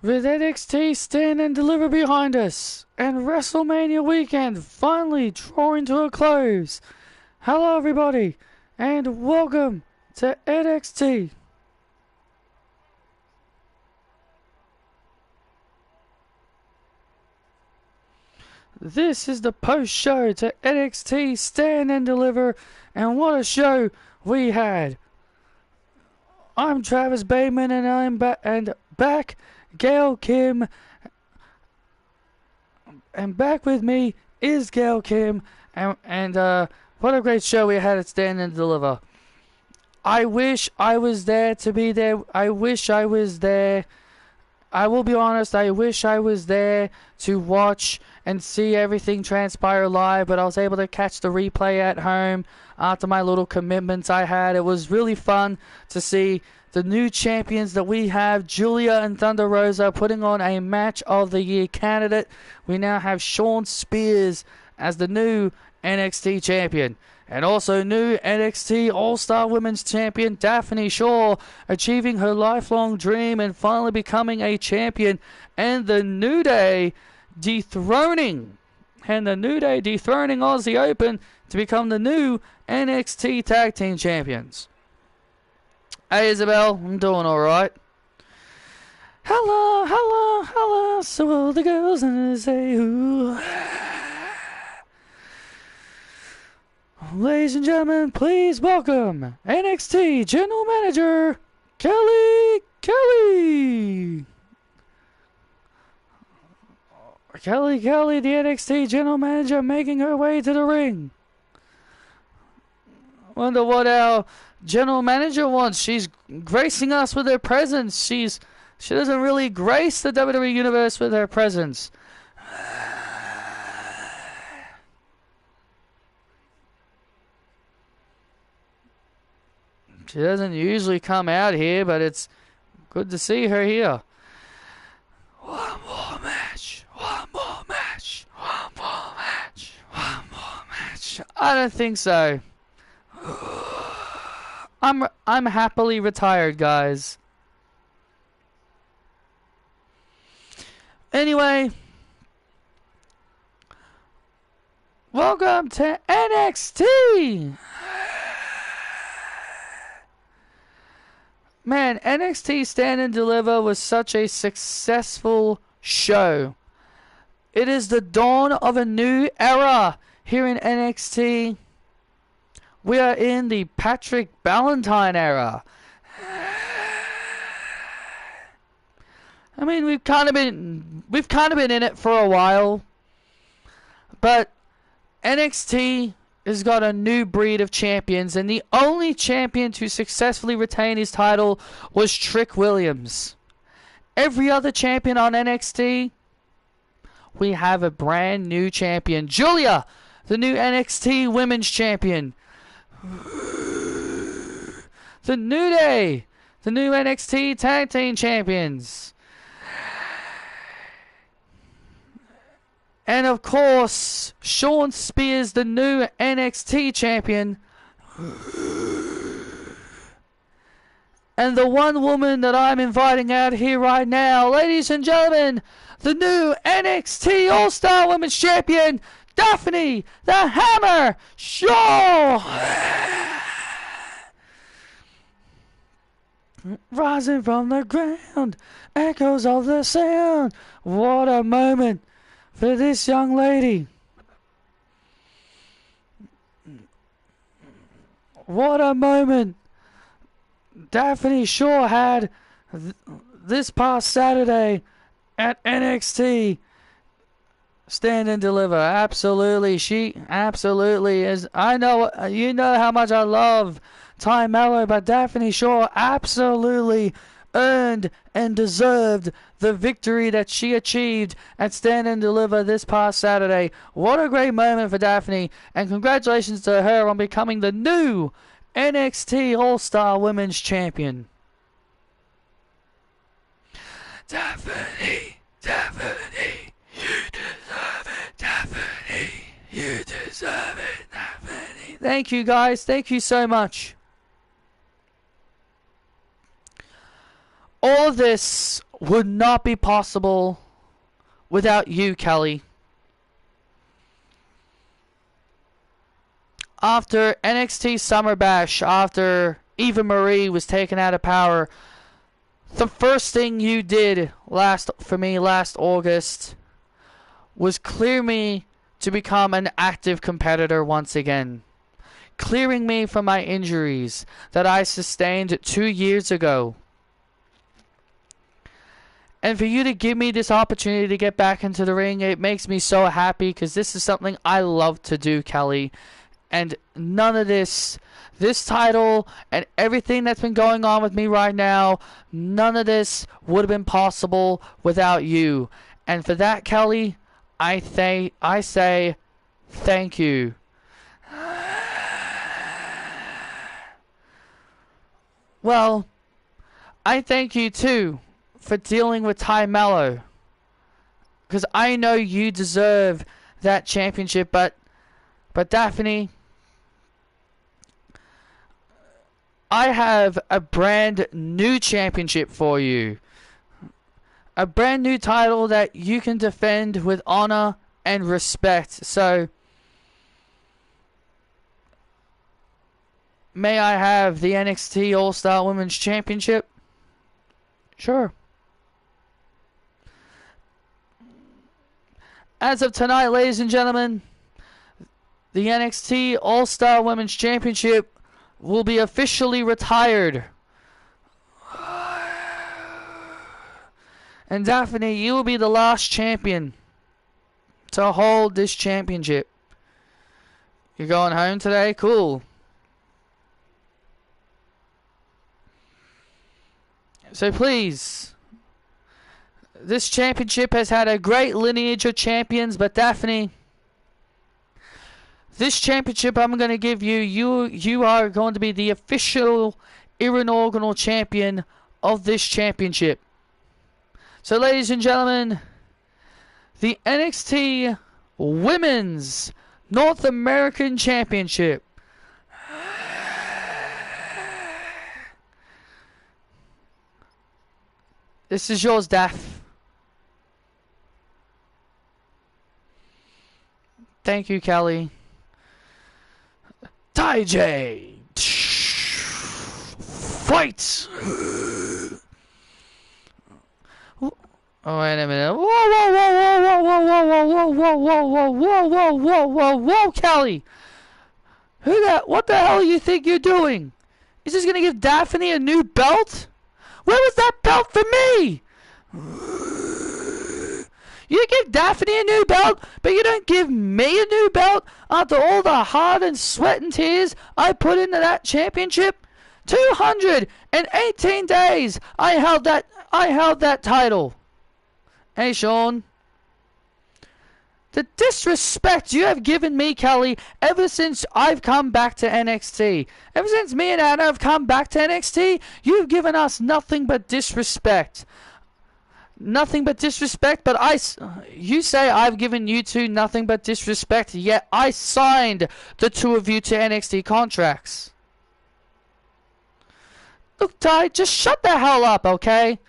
With NXT Stand and Deliver behind us, and WrestleMania weekend finally drawing to a close. Hello everybody, and welcome to NXT. This is the post-show to NXT Stand and Deliver, and what a show we had. I'm Travis Bateman, and I'm back. Gail Kim, and back with me is Gail Kim, and what a great show we had at Stand and Deliver. I wish I was there to be there. I wish I was there. I will be honest, I wish I was there to watch and see everything transpire live, but I was able to catch the replay at home after my little commitments I had. It was really fun to see the new champions that we have, Julia and Thunder Rosa, putting on a Match of the Year candidate. We now have Shawn Spears as the new NXT champion. And also new NXT All-Star Women's Champion Daphne Shaw achieving her lifelong dream and finally becoming a champion. And the New Day dethroning Aussie Open to become the new NXT Tag Team Champions. Hey Isabel, I'm doing alright. Hello, so all the girls and say ooh. Ladies and gentlemen, please welcome NXT General Manager Kelly. Kelly, the NXT General Manager, making her way to the ring. Wonder what our General Manager wants. She's gracing us with her presence. She doesn't really grace the WWE Universe with her presence. She doesn't usually come out here, but it's good to see her here. One more match. I don't think so. I'm happily retired, guys. Anyway, welcome to NXT. Man, NXT Stand and Deliver was such a successful show. It is the dawn of a new era here in NXT. We are in the Patrick Ballantyne era. I mean, we've kind of been in it for a while, but NXT has got a new breed of champions, and the only champion to successfully retain his title was Trick Williams. Every other champion on NXT, we have a brand new champion. Julia, the new NXT Women's Champion. The New Day, the new NXT Tag Team Champions. And of course, Shawn Spears, the new NXT champion. And the one woman that I'm inviting out here right now, ladies and gentlemen, the new NXT All-Star Women's Champion, Daphne the Hammer Shaw. Rising from the ground, echoes of the sound. What a moment for this young lady. What a moment Daphne Shaw had this past Saturday at NXT Stand and Deliver. Absolutely, she absolutely is. I know, you know how much I love Ty Mello, but Daphne Shaw absolutely earned and deserved the victory that she achieved at Stand and Deliver this past Saturday. What a great moment for Daphne, and congratulations to her on becoming the new NXT All-Star Women's Champion. Daphne, you deserve it. Daphne, you deserve it. Daphne. Thank you, guys. Thank you so much. All of this would not be possible without you, Kelly. After NXT Summer Bash, after Eva Marie was taken out of power, the first thing you did for me last August was clear me to become an active competitor once again. Clearing me from my injuries that I sustained 2 years ago. And for you to give me this opportunity to get back into the ring, it makes me so happy because this is something I love to do, Kelly. And none of this title and everything that's been going on with me right now, none of this would have been possible without you. And for that, Kelly, I say thank you. Well, I thank you too for dealing with Ty Mello, because I know you deserve that championship, but Daphne, I have a brand new championship for you. A brand new title that you can defend with honor and respect. So, may I have the NXT All-Star Women's Championship? Sure. As of tonight, ladies and gentlemen, the NXT All-Star Women's Championship will be officially retired. And Daphne, you will be the last champion to hold this championship. You're going home today? Cool. So please, this championship has had a great lineage of champions, but Daphne, this championship I'm going to give you, you are going to be the official inaugural champion of this championship. So ladies and gentlemen, the NXT Women's North American Championship. This is yours, Daph. Thank you, Kelly. Ty J. Fight! Oh, wait a minute. Whoa, whoa, whoa, whoa, whoa, whoa, whoa, whoa, whoa, whoa, whoa, whoa, whoa, whoa, Kelly! What the hell do you think you're doing? Is this gonna give Daphne a new belt? Where was that belt for me? You give Daphne a new belt, but you don't give me a new belt after all the hard and sweat and tears I put into that championship? 218 days I held that title. Hey, Sean. The disrespect you have given me, Kelly, ever since I've come back to NXT. Ever since me and Anna have come back to NXT, you've given us nothing but disrespect. Nothing but disrespect, but you say I've given you two nothing but disrespect, yet I signed the two of you to NXT contracts. Look, Ty, just shut the hell up, okay?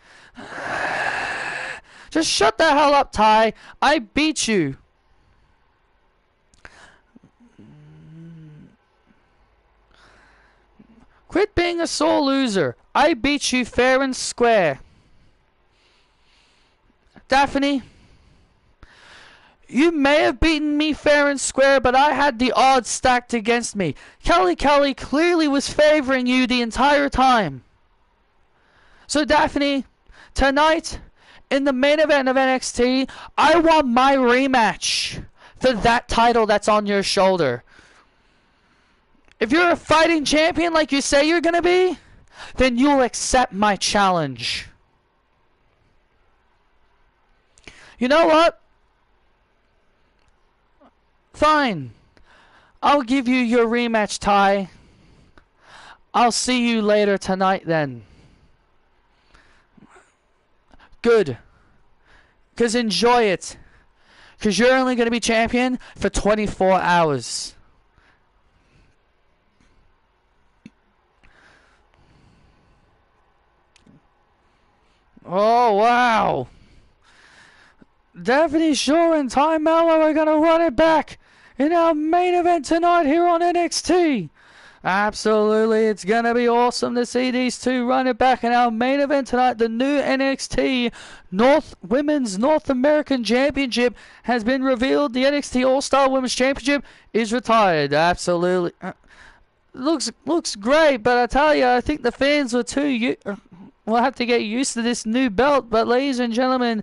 Just shut the hell up, Ty. I beat you. Quit being a sore loser. I beat you fair and square. Daphne, you may have beaten me fair and square, but I had the odds stacked against me. Kelly clearly was favoring you the entire time. So Daphne, tonight, in the main event of NXT, I want my rematch for that title that's on your shoulder. If you're a fighting champion like you say you're going to be, then you'll accept my challenge. You know what? Fine. I'll give you your rematch, Ty. I'll see you later tonight then. Good. Because enjoy it. Because you're only going to be champion for 24 hours. Oh, wow. Daphne Shaw and Ty Mello are going to run it back in our main event tonight here on NXT. Absolutely, it's going to be awesome to see these two run it back in our main event tonight. The new NXT Women's North American Championship has been revealed. The NXT All-Star Women's Championship is retired. Absolutely. Looks great, but I tell you, I think the fans will have to get used to this new belt. But ladies and gentlemen,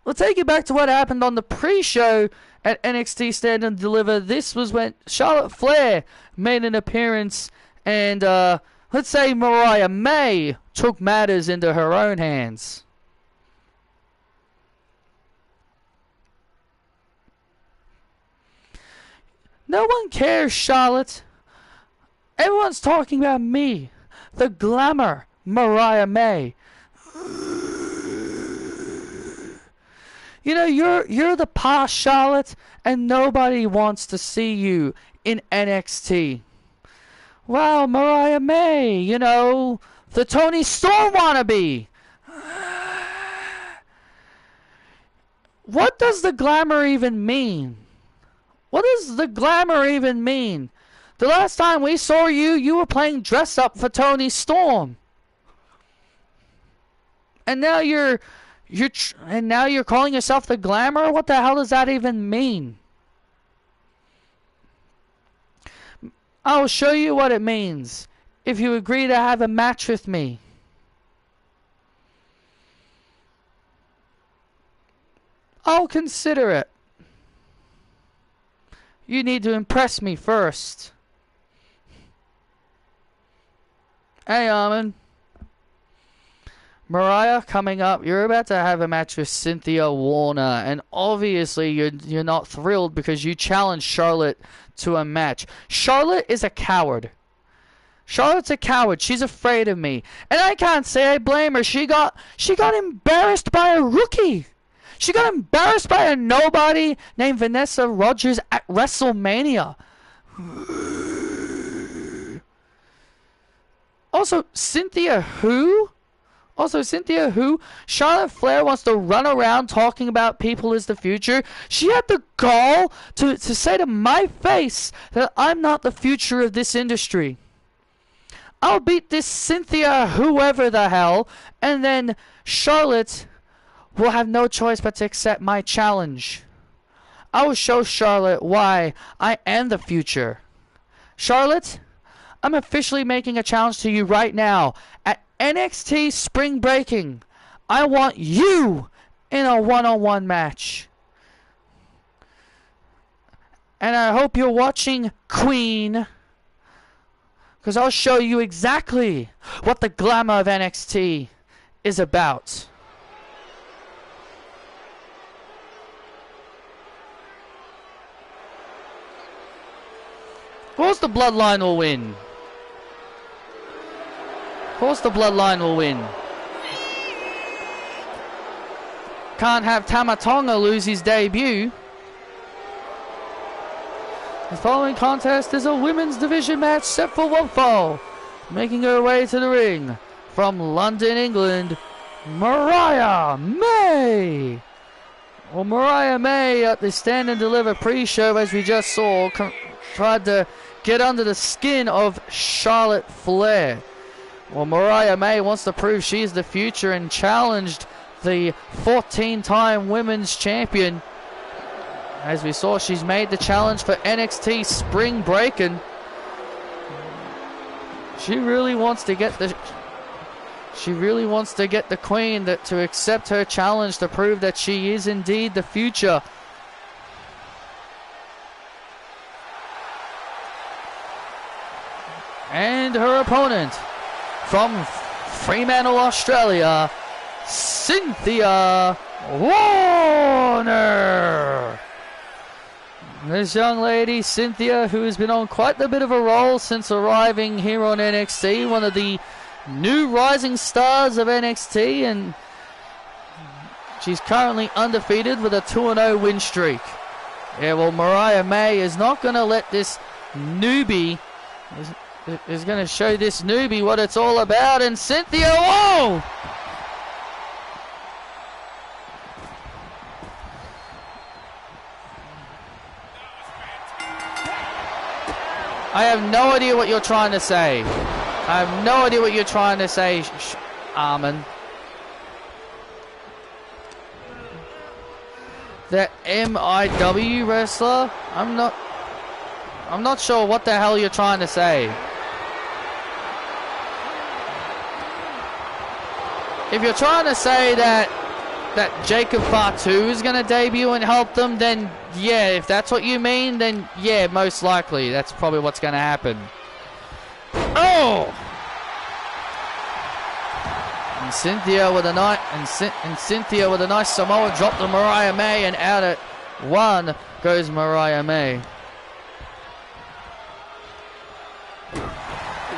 we'll take you back to what happened on the pre-show at NXT Stand and Deliver. This was when Charlotte Flair made an appearance, and let's say Mariah May took matters into her own hands. No one cares, Charlotte. Everyone's talking about me, the glamour, Mariah May. You know, you're the past, Charlotte, and nobody wants to see you in NXT. Wow, Mariah May, you know, the Toni Storm wannabe. What does the glamour even mean? What does the glamour even mean? The last time we saw you, you were playing dress up for Toni Storm. And now you're calling yourself the glamour? What the hell does that even mean? I'll show you what it means if you agree to have a match with me. I'll consider it. You need to impress me first. Hey, Armin. Mariah, coming up, you're about to have a match with Cynthia Warner, and obviously you're not thrilled because you challenged Charlotte to a match. Charlotte is a coward. Charlotte's a coward. She's afraid of me, and I can't say I blame her. She got embarrassed by a rookie. She got embarrassed by a nobody named Vanessa Rogers at WrestleMania. Also, Cynthia who? Charlotte Flair wants to run around talking about people as the future. She had the gall to say to my face that I'm not the future of this industry. I'll beat this Cynthia whoever the hell, and then Charlotte will have no choice but to accept my challenge. I will show Charlotte why I am the future. Charlotte, I'm officially making a challenge to you right now. At NXT Spring Breaking, I want you in a one-on-one match. And I hope you're watching, Queen, because I'll show you exactly what the glamour of NXT is about. Of course the Bloodline will win. Of course the Bloodline will win. Can't have Tama Tonga lose his debut. The following contest is a women's division match set for one fall. Making her way to the ring from London, England, Mariah May. Well, Mariah May at the Stand and Deliver pre-show, as we just saw, tried to get under the skin of Charlotte Flair. Well, Mariah May wants to prove she's the future and challenged the 14-time women's champion. As we saw, she's made the challenge for NXT Spring Breaking. She really wants to get the Queen to accept her challenge to prove that she is indeed the future. And her opponent from Fremantle, Australia, Cynthia Warner. This young lady, Cynthia, who has been on quite a bit of a roll since arriving here on NXT, one of the new rising stars of NXT, and she's currently undefeated with a 2-0 win streak. Yeah, well, Mariah May is not going to let this newbie, is going to show this newbie what it's all about, and Cynthia, whoa! I have no idea what you're trying to say. I have no idea what you're trying to say, Armin. The MIW wrestler? I'm not sure what the hell you're trying to say. If you're trying to say that Jacob Fatu is going to debut and help them, then yeah, if that's what you mean, then yeah, most likely that's probably what's going to happen. Oh! And Cynthia with a nice Samoa drop to Mariah May, and out at 1 goes Mariah May.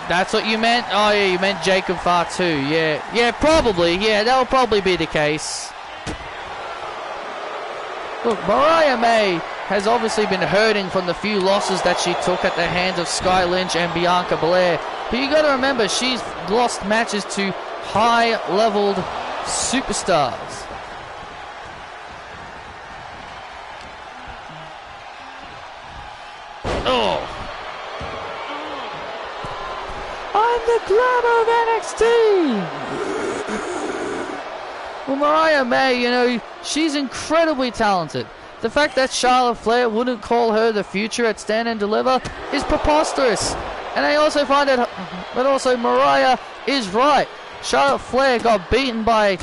That's what you meant? Oh yeah, you meant Jacob Fatu. Yeah, probably. Yeah, that will probably be the case. Look, Mariah May has obviously been hurting from the few losses that she took at the hands of Sky Lynch and Bianca Belair. But you got to remember, she's lost matches to high-leveled superstars. Oh. I'm the glamour of NXT! Well, Mariah May, you know, she's incredibly talented. The fact that Charlotte Flair wouldn't call her the future at Stand and Deliver is preposterous. And I also find that also Mariah is right. Charlotte Flair got beaten by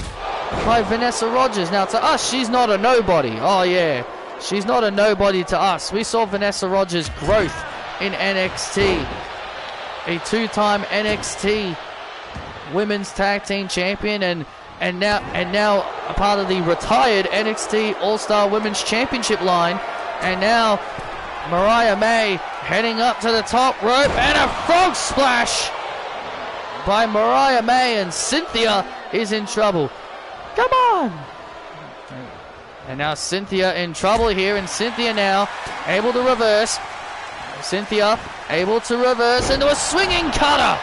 Vanessa Rogers. Now, to us, she's not a nobody. Oh, yeah. She's not a nobody to us. We saw Vanessa Rogers' growth in NXT. A two-time NXT Women's Tag Team Champion, and now a part of the retired NXT All-Star Women's Championship line. And now Mariah May heading up to the top rope, and a frog splash by Mariah May, and Cynthia is in trouble. Come on! And now Cynthia in trouble here, and Cynthia now able to reverse. Cynthia able to reverse into a swinging cutter.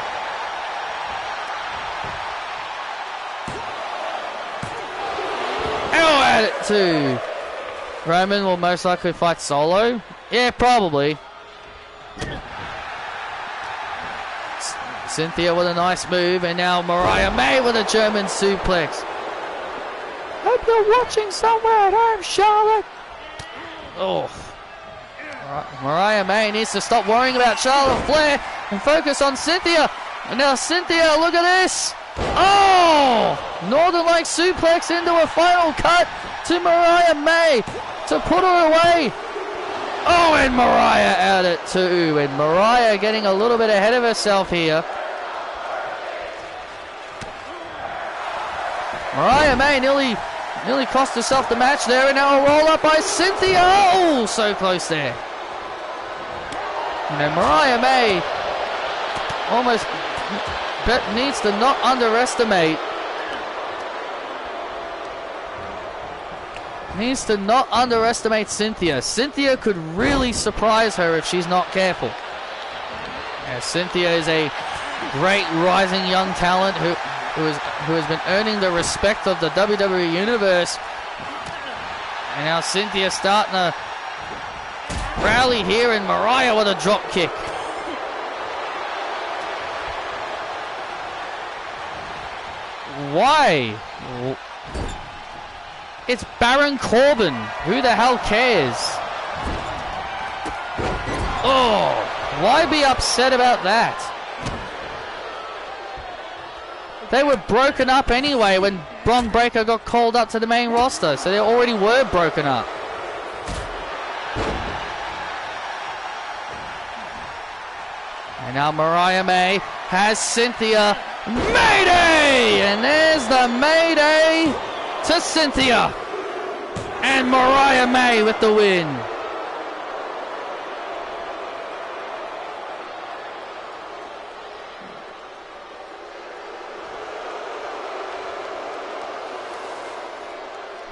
Oh, add it to Roman will most likely fight solo. Yeah, probably. Cynthia with a nice move, and now Mariah May with a German suplex. Hope you're watching somewhere at home, Charlotte. Oh. Mariah May needs to stop worrying about Charlotte Flair and focus on Cynthia. And now Cynthia, look at this. Oh! Northern Light suplex into a final cut to Mariah May to put her away. Oh, and Mariah out at 2. And Mariah getting a little bit ahead of herself here. Mariah May nearly cost herself the match there, and now a roll up by Cynthia. Oh, so close there. And then Mariah May almost needs to not underestimate. Needs to not underestimate Cynthia. Cynthia could really surprise her if she's not careful. Yeah, Cynthia is a great rising young talent who has been earning the respect of the WWE Universe. And now Cynthia starting to rally here, and Mariah with a drop kick. Why? It's Baron Corbin. Who the hell cares? Oh, why be upset about that? They were broken up anyway when Bron Breakker got called up to the main roster, so they already were broken up. And now Mariah May has Cynthia. Mayday! And there's the Mayday to Cynthia. And Mariah May with the win.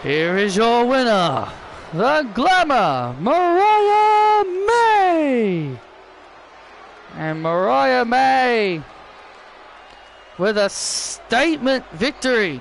Here is your winner, the Glamour, Mariah May. And Mariah May with a statement victory.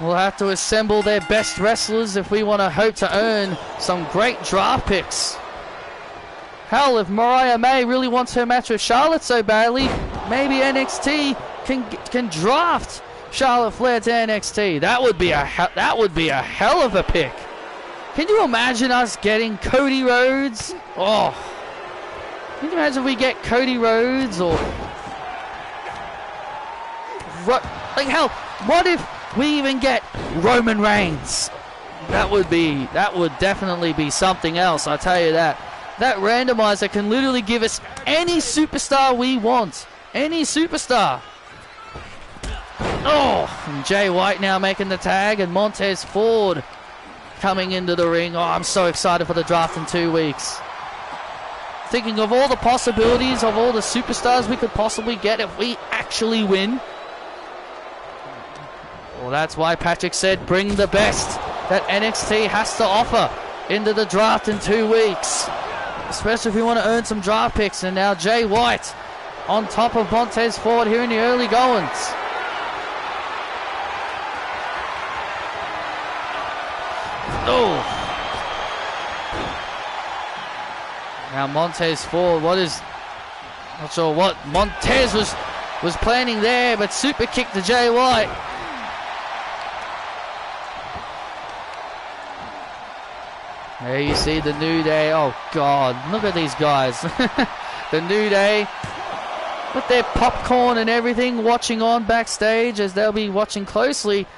will have to assemble their best wrestlers if we want to hope to earn some great draft picks. Hell, if Mariah May really wants her match with Charlotte so badly, maybe NXT can draft Charlotte Flair to NXT. That would be a hell of a pick. Can you imagine us getting Cody Rhodes? Oh, can you imagine if we get Cody Rhodes or like hell? What if we even get Roman Reigns? That would definitely be something else. I'll tell you that. That randomizer can literally give us any superstar we want. Any superstar. Oh, and Jay White now making the tag, and Montez Ford coming into the ring. Oh, I'm so excited for the draft in 2 weeks. Thinking of all the possibilities of all the superstars we could possibly get if we actually win. Well, that's why Patrick said bring the best that NXT has to offer into the draft in 2 weeks. Especially if we want to earn some draft picks. And now Jay White on top of Montez Ford here in the early goings. Oh! Now Montez Ford, not sure what Montez was planning there, but super kick to Jay White. There you see the New Day. Oh God, look at these guys. The New Day with their popcorn and everything, watching on backstage, as they'll be watching closely,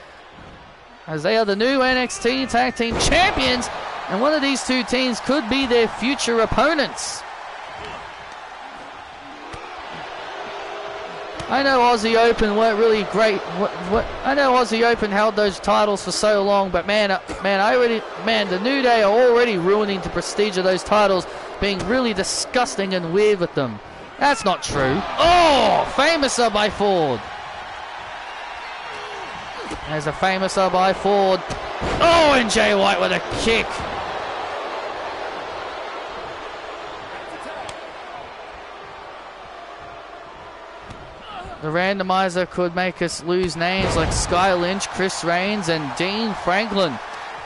as they are the new NXT Tag Team Champions, and one of these two teams could be their future opponents. I know Aussie Open weren't really great. I know Aussie Open held those titles for so long, but man, the New Day are already ruining the prestige of those titles, being really disgusting and weird with them. That's not true. Oh, famouser by Ford. There's a famouser by Ford. Oh, and Jay White with a kick. The randomizer could make us lose names like Sky Lynch, Chris Reigns, and Dean Franklin.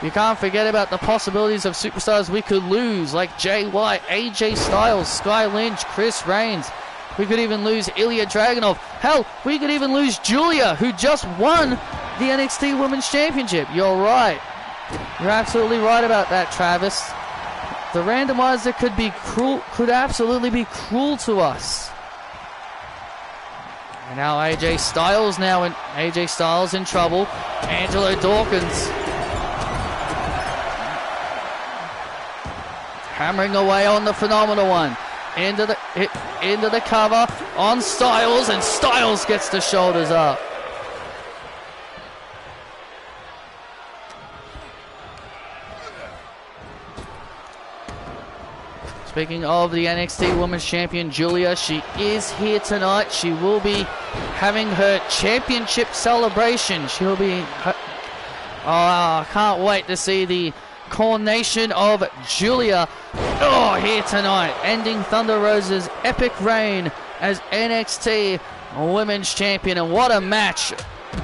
You can't forget about the possibilities of superstars we could lose, like Jay White, AJ Styles, Sky Lynch, Chris Reigns. We could even lose Ilya Dragunov. Hell, we could even lose Julia, who just won the NXT Women's Championship. You're right. You're absolutely right about that, Travis. The randomizer could be cruel, could absolutely be cruel to us. And now AJ Styles in trouble. Angelo Dawkins hammering away on the Phenomenal One. Into the cover on Styles, and Styles gets the shoulders up. Speaking of the NXT Women's Champion, Julia, she is here tonight. She will be having her championship celebration. She'll be... I can't wait to see the coronation of Julia here tonight, ending Thunder Rosa's epic reign as NXT Women's Champion. And what a match.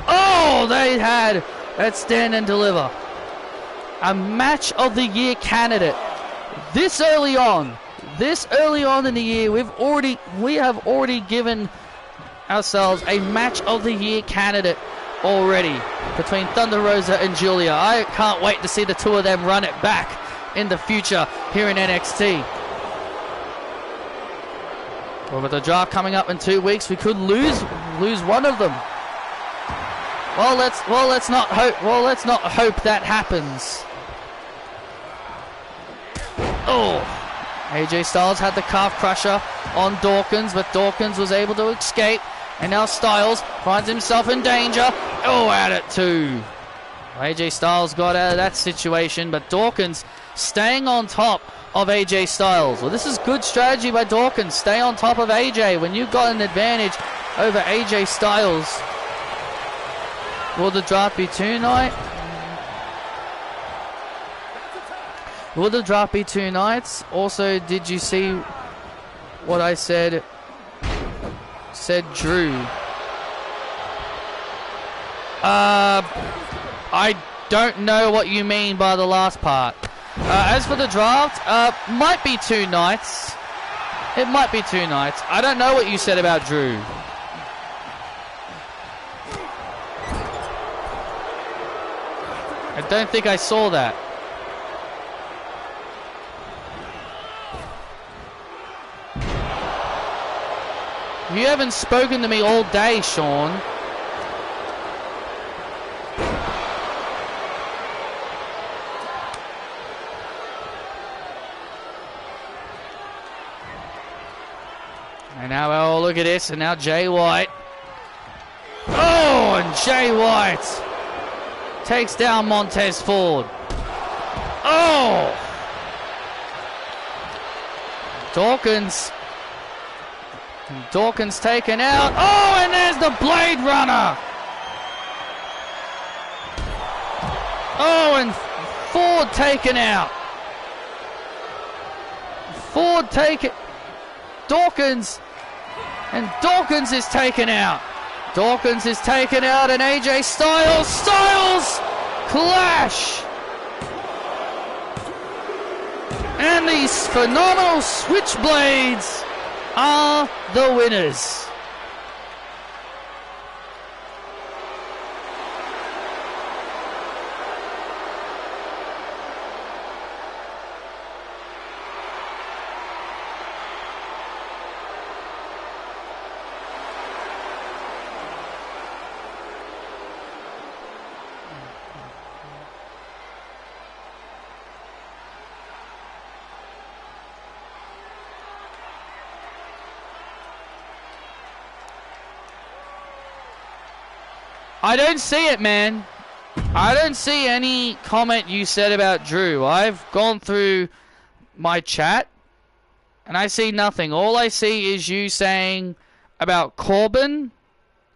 Oh, they had at Stand and Deliver. A match of the year candidate. This early on in the year, we have already given ourselves a match of the year candidate already between Thunder Rosa and Julia. I can't wait to see the two of them run it back in the future here in NXT. Well, with the draft coming up in 2 weeks, we could lose one of them. Let's not hope that happens. Oh, AJ Styles had the calf crusher on Dawkins, but Dawkins was able to escape. And now Styles finds himself in danger. Oh, out at 2. AJ Styles got out of that situation, but Dawkins staying on top of AJ Styles. Well, this is good strategy by Dawkins. Stay on top of AJ when you've got an advantage over AJ Styles. Will the draft be tonight? Will the draft be 2 nights? Also, did you see what I said? Said Drew. I don't know what you mean by the last part. As for the draft, might be 2 nights. It might be 2 nights. I don't know what you said about Drew. I don't think I saw that. You haven't spoken to me all day, Sean. And now, oh, look at this. And now Jay White. Oh, and Jay White takes down Montez Ford. Oh! Dawkins taken out. Oh, and there's the Blade Runner. Oh, and Ford taken out. Ford taken. Dawkins. And Dawkins is taken out. Dawkins is taken out, and AJ Styles clash. And these phenomenal switchblades are the winners. I don't see it, man. I don't see any comment you said about Drew. I've gone through my chat and I see nothing. All I see is you saying about Corbin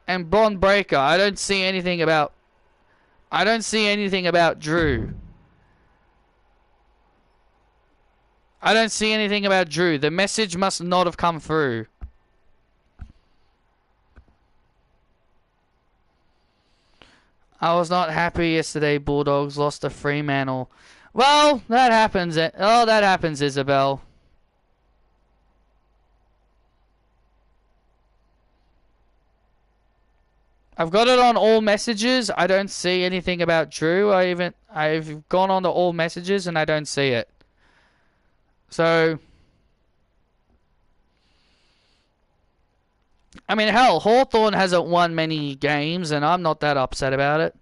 and Braun Breaker. I don't see anything about Drew. I don't see anything about Drew. The message must not have come through. I was not happy yesterday. Bulldogs lost to Fremantle. Well, that happens. Oh, that happens, Isabel. I've got it on all messages. I don't see anything about Drew. I've gone on to all messages and I don't see it. So, I mean, hell, Hawthorn hasn't won many games, and I'm not that upset about it.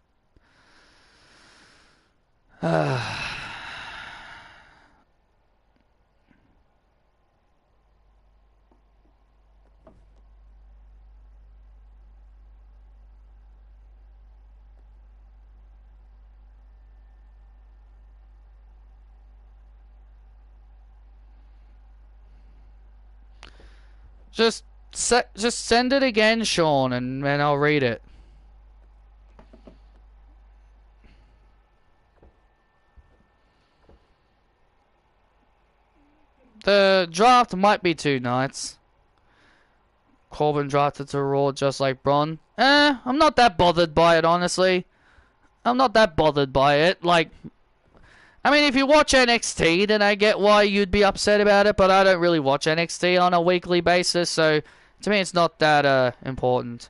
Just send it again, Sean, and I'll read it. The draft might be 2 nights. Corbin drafted to Raw just like Braun. I'm not that bothered by it, honestly. I'm not that bothered by it. Like, I mean, if you watch NXT, then I get why you'd be upset about it, but I don't really watch NXT on a weekly basis, so to me it's not that important.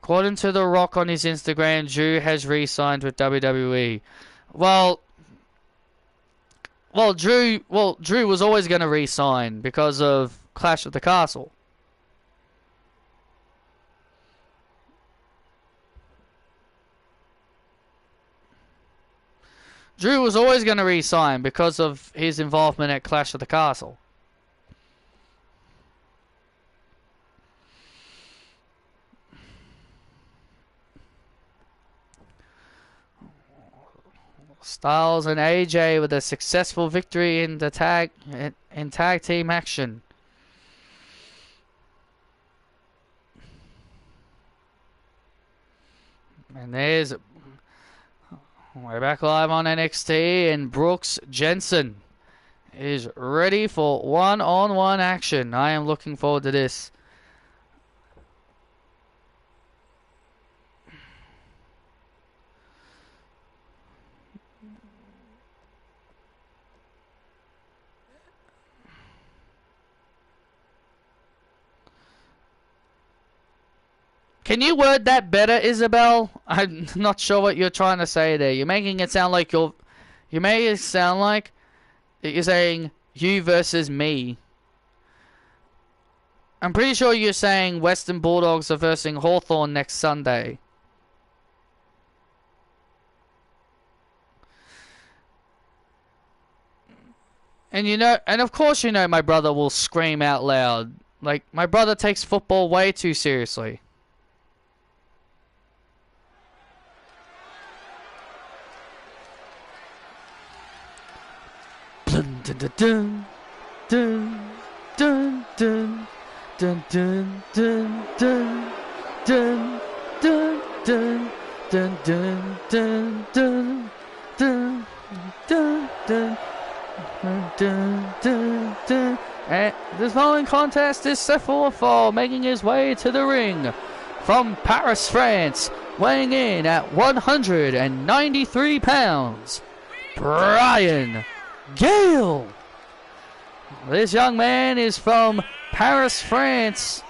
According to The Rock on his Instagram, Drew has re-signed with WWE. Well, Drew was always going to re-sign because of Clash of the Castle. Drew was always going to re-sign because of his involvement at Clash of the Castle. Styles and AJ with a successful victory in the tag team action. And there's, we're back live on NXT, and Brooks Jensen is ready for one-on-one action. I am looking forward to this. Can you word that better, Isabel? I'm not sure what you're trying to say there. You're making it sound like you're saying you versus me. I'm pretty sure you're saying Western Bulldogs are versing Hawthorn next Sunday. And of course my brother will scream out loud. Like, my brother takes football way too seriously. Dun dun dun dun dun dun dun dun dun dun dun dun dun dun dun dun dun dun dun dun. And this following contest is set for a fall, making his way to the ring from Paris, France, weighing in at 193 pounds, Brian Gale. This young man is from Paris, France,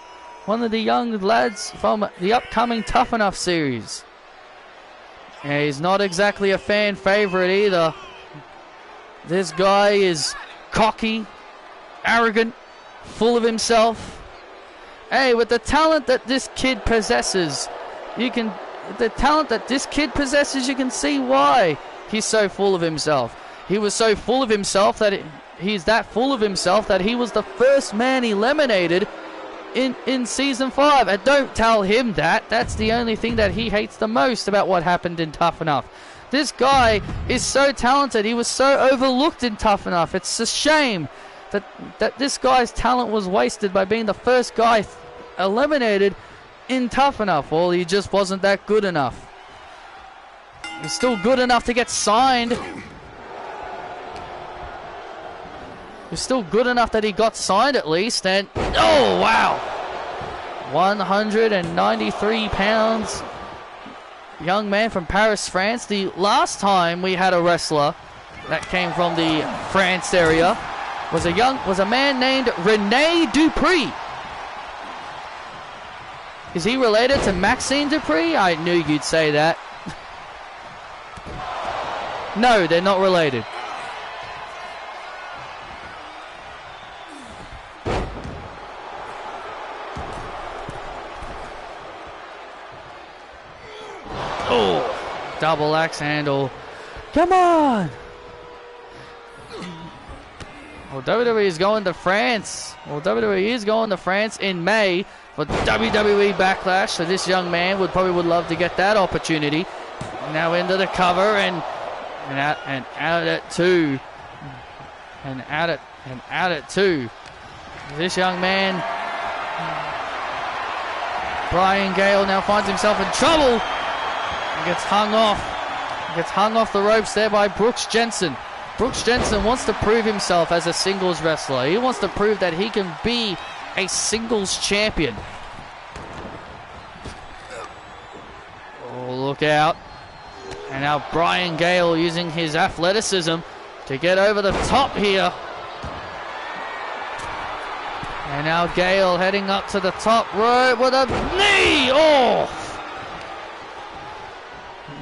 one of the young lads from the upcoming Tough Enough series. And he's not exactly a fan favorite either. This guy is cocky, arrogant, full of himself. Hey, with the talent that this kid possesses, you can see why he's so full of himself. He was so full of himself that he's that full of himself that he was the first man eliminated in season 5. And don't tell him that. That's the only thing that he hates the most about what happened in Tough Enough. This guy is so talented. He was so overlooked in Tough Enough. It's a shame that this guy's talent was wasted by being the first guy eliminated in Tough Enough. Well, he just wasn't that good enough. He's still good enough to get signed. He's still good enough that he got signed at least. And oh wow, 193 pounds. Young man from Paris, France. The last time we had a wrestler that came from the France area was a man named Rene Dupree. Is he related to Maxine Dupree? I knew you'd say that. No, they're not related. Oh, double axe handle. Come on. Well, WWE is going to France. Well, WWE is going to France in May for WWE Backlash. So this young man would love to get that opportunity. Now into the cover and out at 2. And out at 2. This young man, Brian Gale, now finds himself in trouble. He gets hung off the ropes there by Brooks Jensen. Brooks Jensen wants to prove himself as a singles wrestler. He wants to prove that he can be a singles champion. Oh, look out. And now Brian Gale using his athleticism to get over the top here. And now Gale heading up to the top rope with a knee. Oh!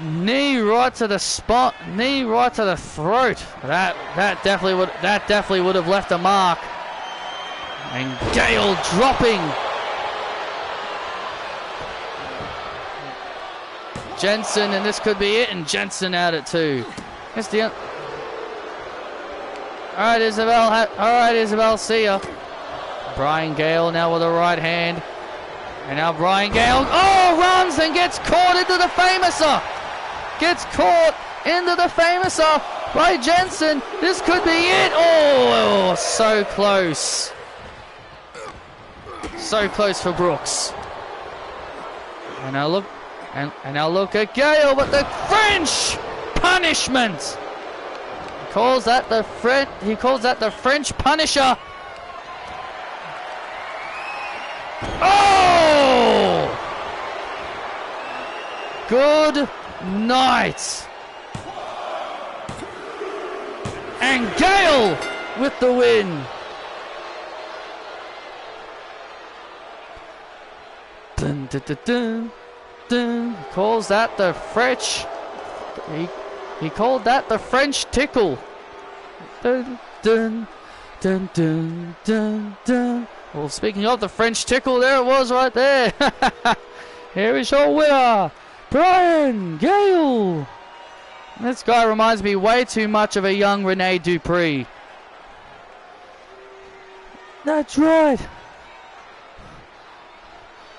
Knee right to the spot, knee right to the throat. That definitely would have left a mark. And Gale dropping. Jensen, and this could be it. And Jensen out at 2. It's the. All right, Isabel. See ya. Brian Gale now with a right hand, and now Brian Gale runs and gets caught into the Famouser. Gets caught into the Famouser by Jensen. This could be it. Oh, so close. So close for Brooks. And now look, and now look at Gale with the French punishment. He calls that the French Punisher. Oh! Good night. And Gale with the win. Dun, dun, dun, dun, dun. He calls that the French. He called that the French tickle. Dun, dun, dun, dun, dun, dun. Well, speaking of the French tickle, there it was right there. Here is your winner, Brian Gale. This guy reminds me way too much of a young Rene Dupree. That's right.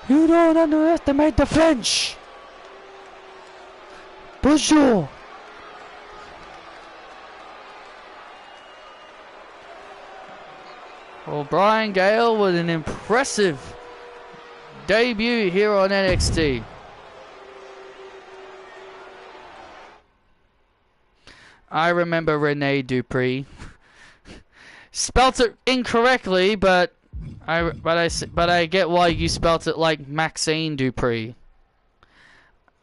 You don't underestimate the French. Bonjour. Well, Brian Gale with an impressive debut here on NXT. I remember Rene Dupree. Spelt it incorrectly, but I get why you spelt it like Maxine Dupree.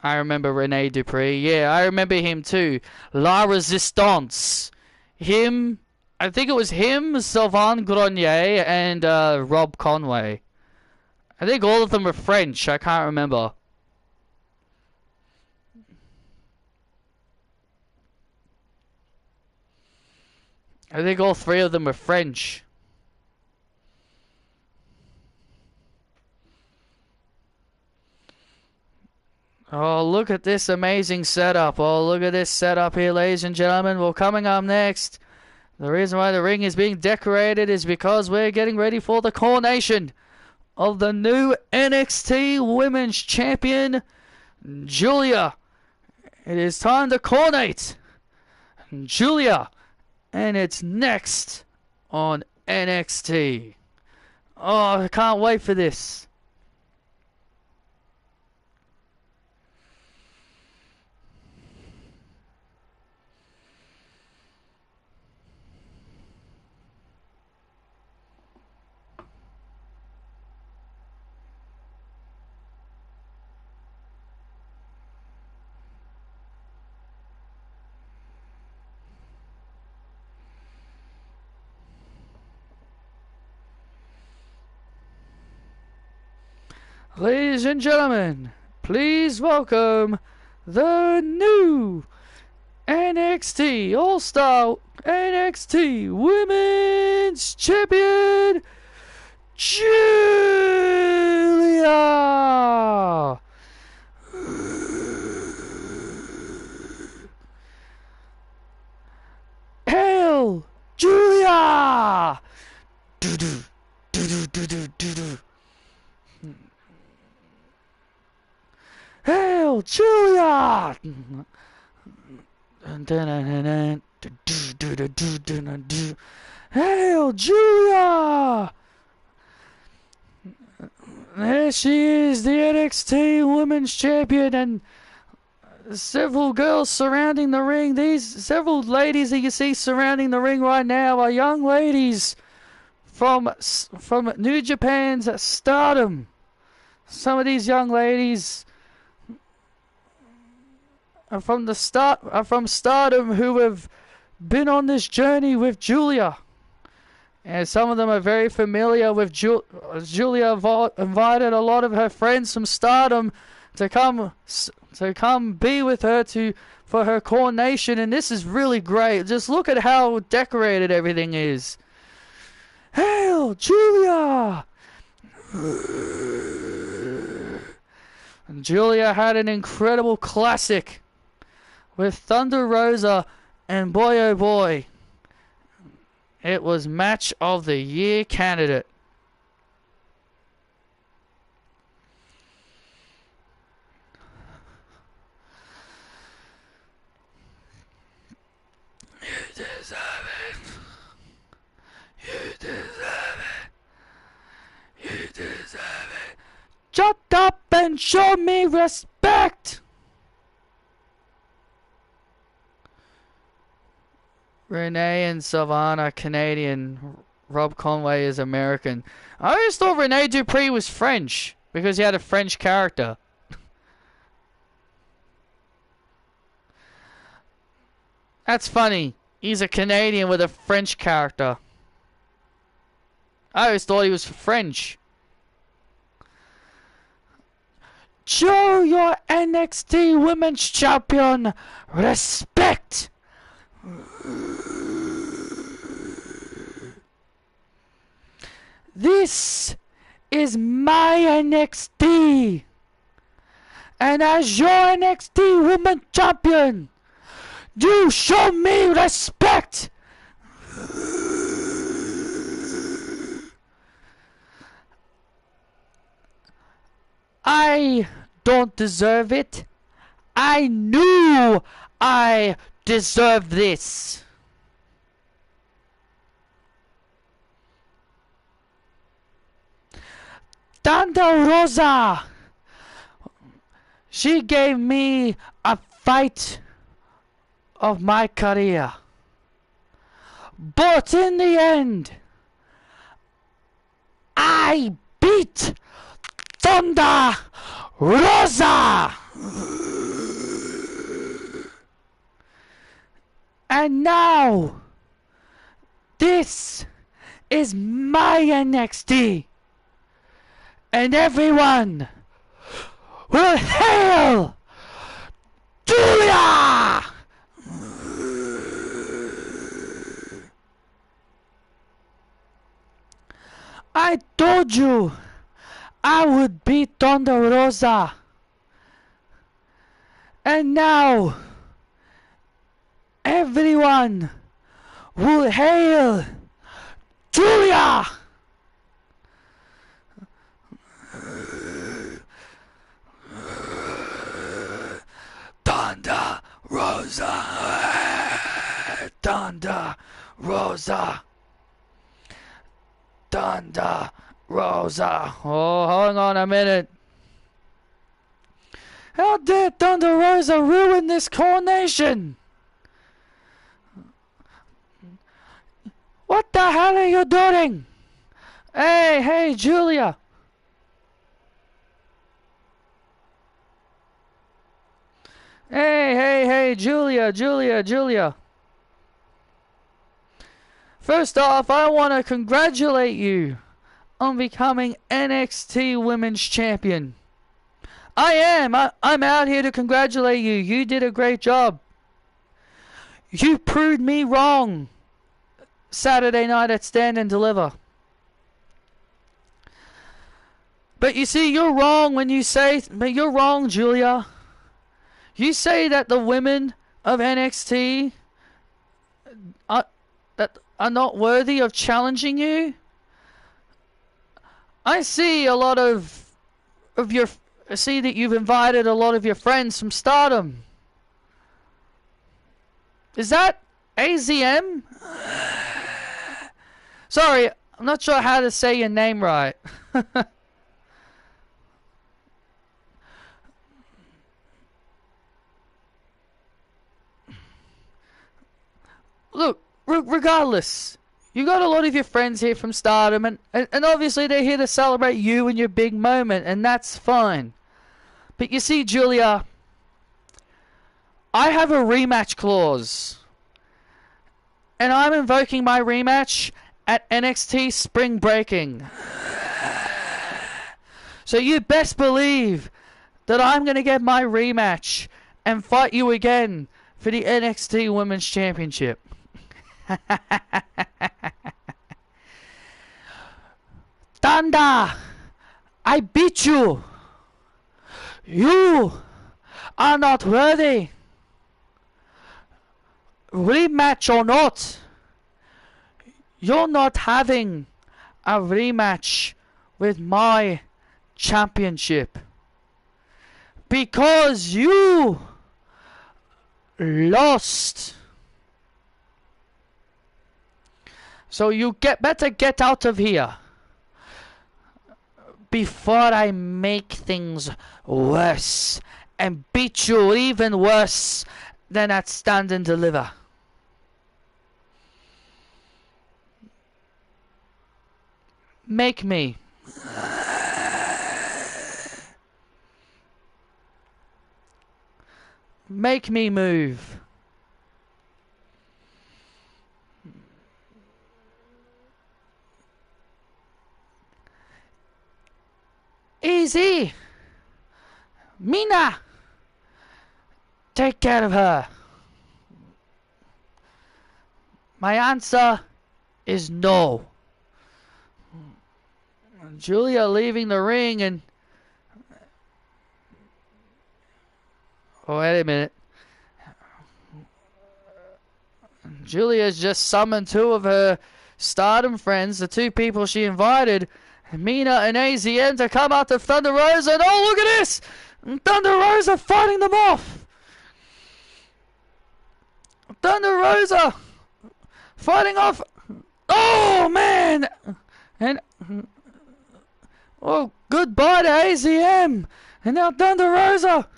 I remember Rene Dupree. Yeah, I remember him too. La Resistance. Him, I think it was him, Sylvain Grenier, and Rob Conway. I think all of them were French. I can't remember. I think all three of them were French. Oh, look at this amazing setup. Oh, look at this setup here, ladies and gentlemen. Well, coming up next, the reason why the ring is being decorated is because we're getting ready for the coronation of the new NXT Women's Champion, Julia. It is time to coronate Julia. And it's next on NXT. Oh, I can't wait for this. Ladies and gentlemen, please welcome the new NXT All-Star NXT Women's Champion, Julia. Hail, Julia! Do-do, do-do, do-do, do-do. Hail, Julia! Hail, Julia! There she is, the NXT Women's Champion, and several girls surrounding the ring. These several ladies that you see surrounding the ring right now are young ladies from New Japan's Stardom. Some of these young ladies are from Stardom who have been on this journey with Julia, and some of them are very familiar with Julia. Invited a lot of her friends from Stardom to come be with her for her coronation, and this is really great. Just look at how decorated everything is. Hail, Julia! And Julia had an incredible classic with Thunder Rosa, and boy oh boy, it was Match of the Year candidate. You deserve it. You deserve it. You deserve it. Shut up and show me respect! Renee and Sylvain are Canadian. Rob Conway is American. I always thought Rene Dupree was French because he had a French character. That's funny. He's a Canadian with a French character. I always thought he was French. Show your NXT Women's Champion respect. This is my NXT. And as your NXT Women's Champion, you show me respect. I don't deserve it. I knew I deserved this. Thunder Rosa. She gave me a fight of my career. But in the end, I beat Thunder Rosa. And now, this is my NXT. And everyone will hail Julia! I told you I would beat Thunder Rosa. And now, everyone will hail Julia! Thunder Rosa. Thunder Rosa. Thunder Rosa. Oh, hang on a minute. How dare Thunder Rosa ruin this coronation? What the hell are you doing? Hey, Julia. Hey, Julia. First off, I want to congratulate you on becoming NXT Women's Champion. I'm out here to congratulate you. You did a great job. You proved me wrong Saturday night at Stand and Deliver. But you see, you're wrong when you say... But you're wrong, Julia. You say that the women of NXT are not worthy of challenging you. I see a lot of your... I see that you've invited a lot of your friends from Stardom. Is that AZM? Sorry, I'm not sure how to say your name right. Look, regardless, you got a lot of your friends here from Stardom, and obviously they're here to celebrate you and your big moment, and that's fine. But you see, Julia, I have a rematch clause, and I'm invoking my rematch at NXT Spring Breaking. So you best believe that I'm going to get my rematch and fight you again for the NXT Women's Championship. Thunder, I beat you. You are not worthy. Rematch or not, you're not having a rematch with my championship because you lost. So you better get out of here before I make things worse and beat you even worse than at Stand and Deliver. Make me. Make me move. Easy. Mina! Take care of her. My answer is no. Julia leaving the ring and... Oh, wait a minute. Julia's just summoned two of her Stardom friends, the two people she invited, Mina and AZM, to come out to Thunder Rosa. And oh, look at this! Thunder Rosa fighting them off! Thunder Rosa fighting off... Oh, man! And... Oh, goodbye to AZM! And now Thunder Rosa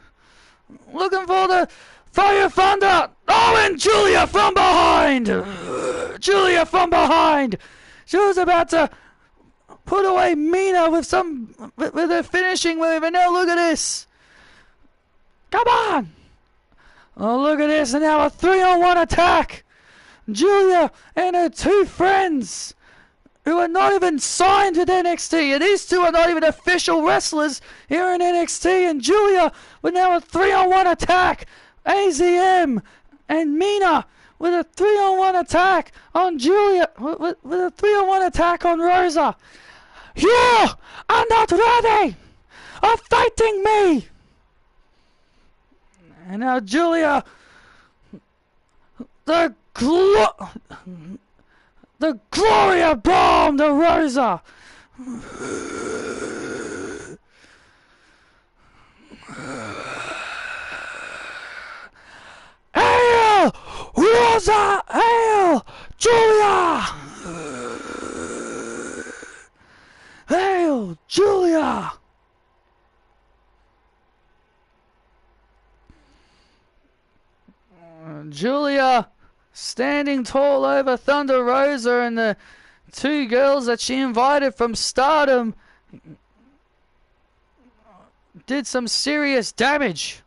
looking for the Fire Thunder! Oh, and Julia from behind! Julia from behind! She was about to put away Mina with her finishing move, and now look at this! Come on! Oh, look at this, and now a 3-on-1 attack! Julia and her two friends, who are not even signed with NXT, and these two are not even official wrestlers here in NXT, and Julia with now a 3-on-1 attack! AZM and Mina with a 3-on-1 attack on Julia, with a 3-on-1 attack on Rosa. You are not ready of fighting me! And now Julia, the Gloria Bomb to Rosa. Hail, Rosa! Hail, Julia! Hail, Julia! Julia standing tall over Thunder Rosa and the two girls that she invited from Stardom did some serious damage.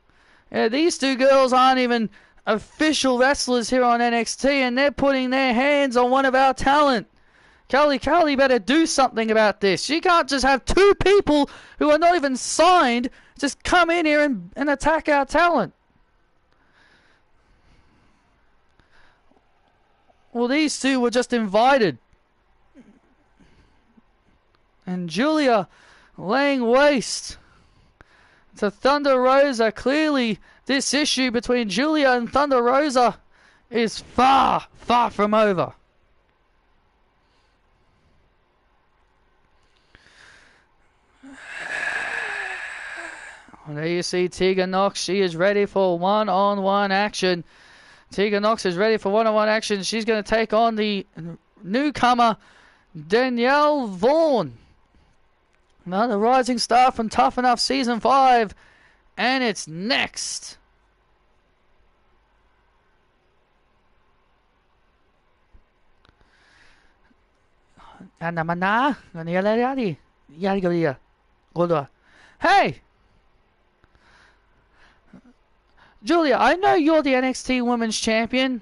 Yeah, these two girls aren't even official wrestlers here on NXT, and they're putting their hands on one of our talent. Kelly better do something about this. You can't just have two people who are not even signed just come in here and attack our talent. Well, these two were just invited. And Julia laying waste to Thunder Rosa. Clearly, this issue between Julia and Thunder Rosa is far, far from over. There you see Tegan Nox. She is ready for one-on-one action. Tegan Nox is ready for one-on-one action. She's going to take on the newcomer, Danielle Vaughn. Another rising star from Tough Enough Season 5. And it's next. Hey! Julia, I know you're the NXT Women's Champion,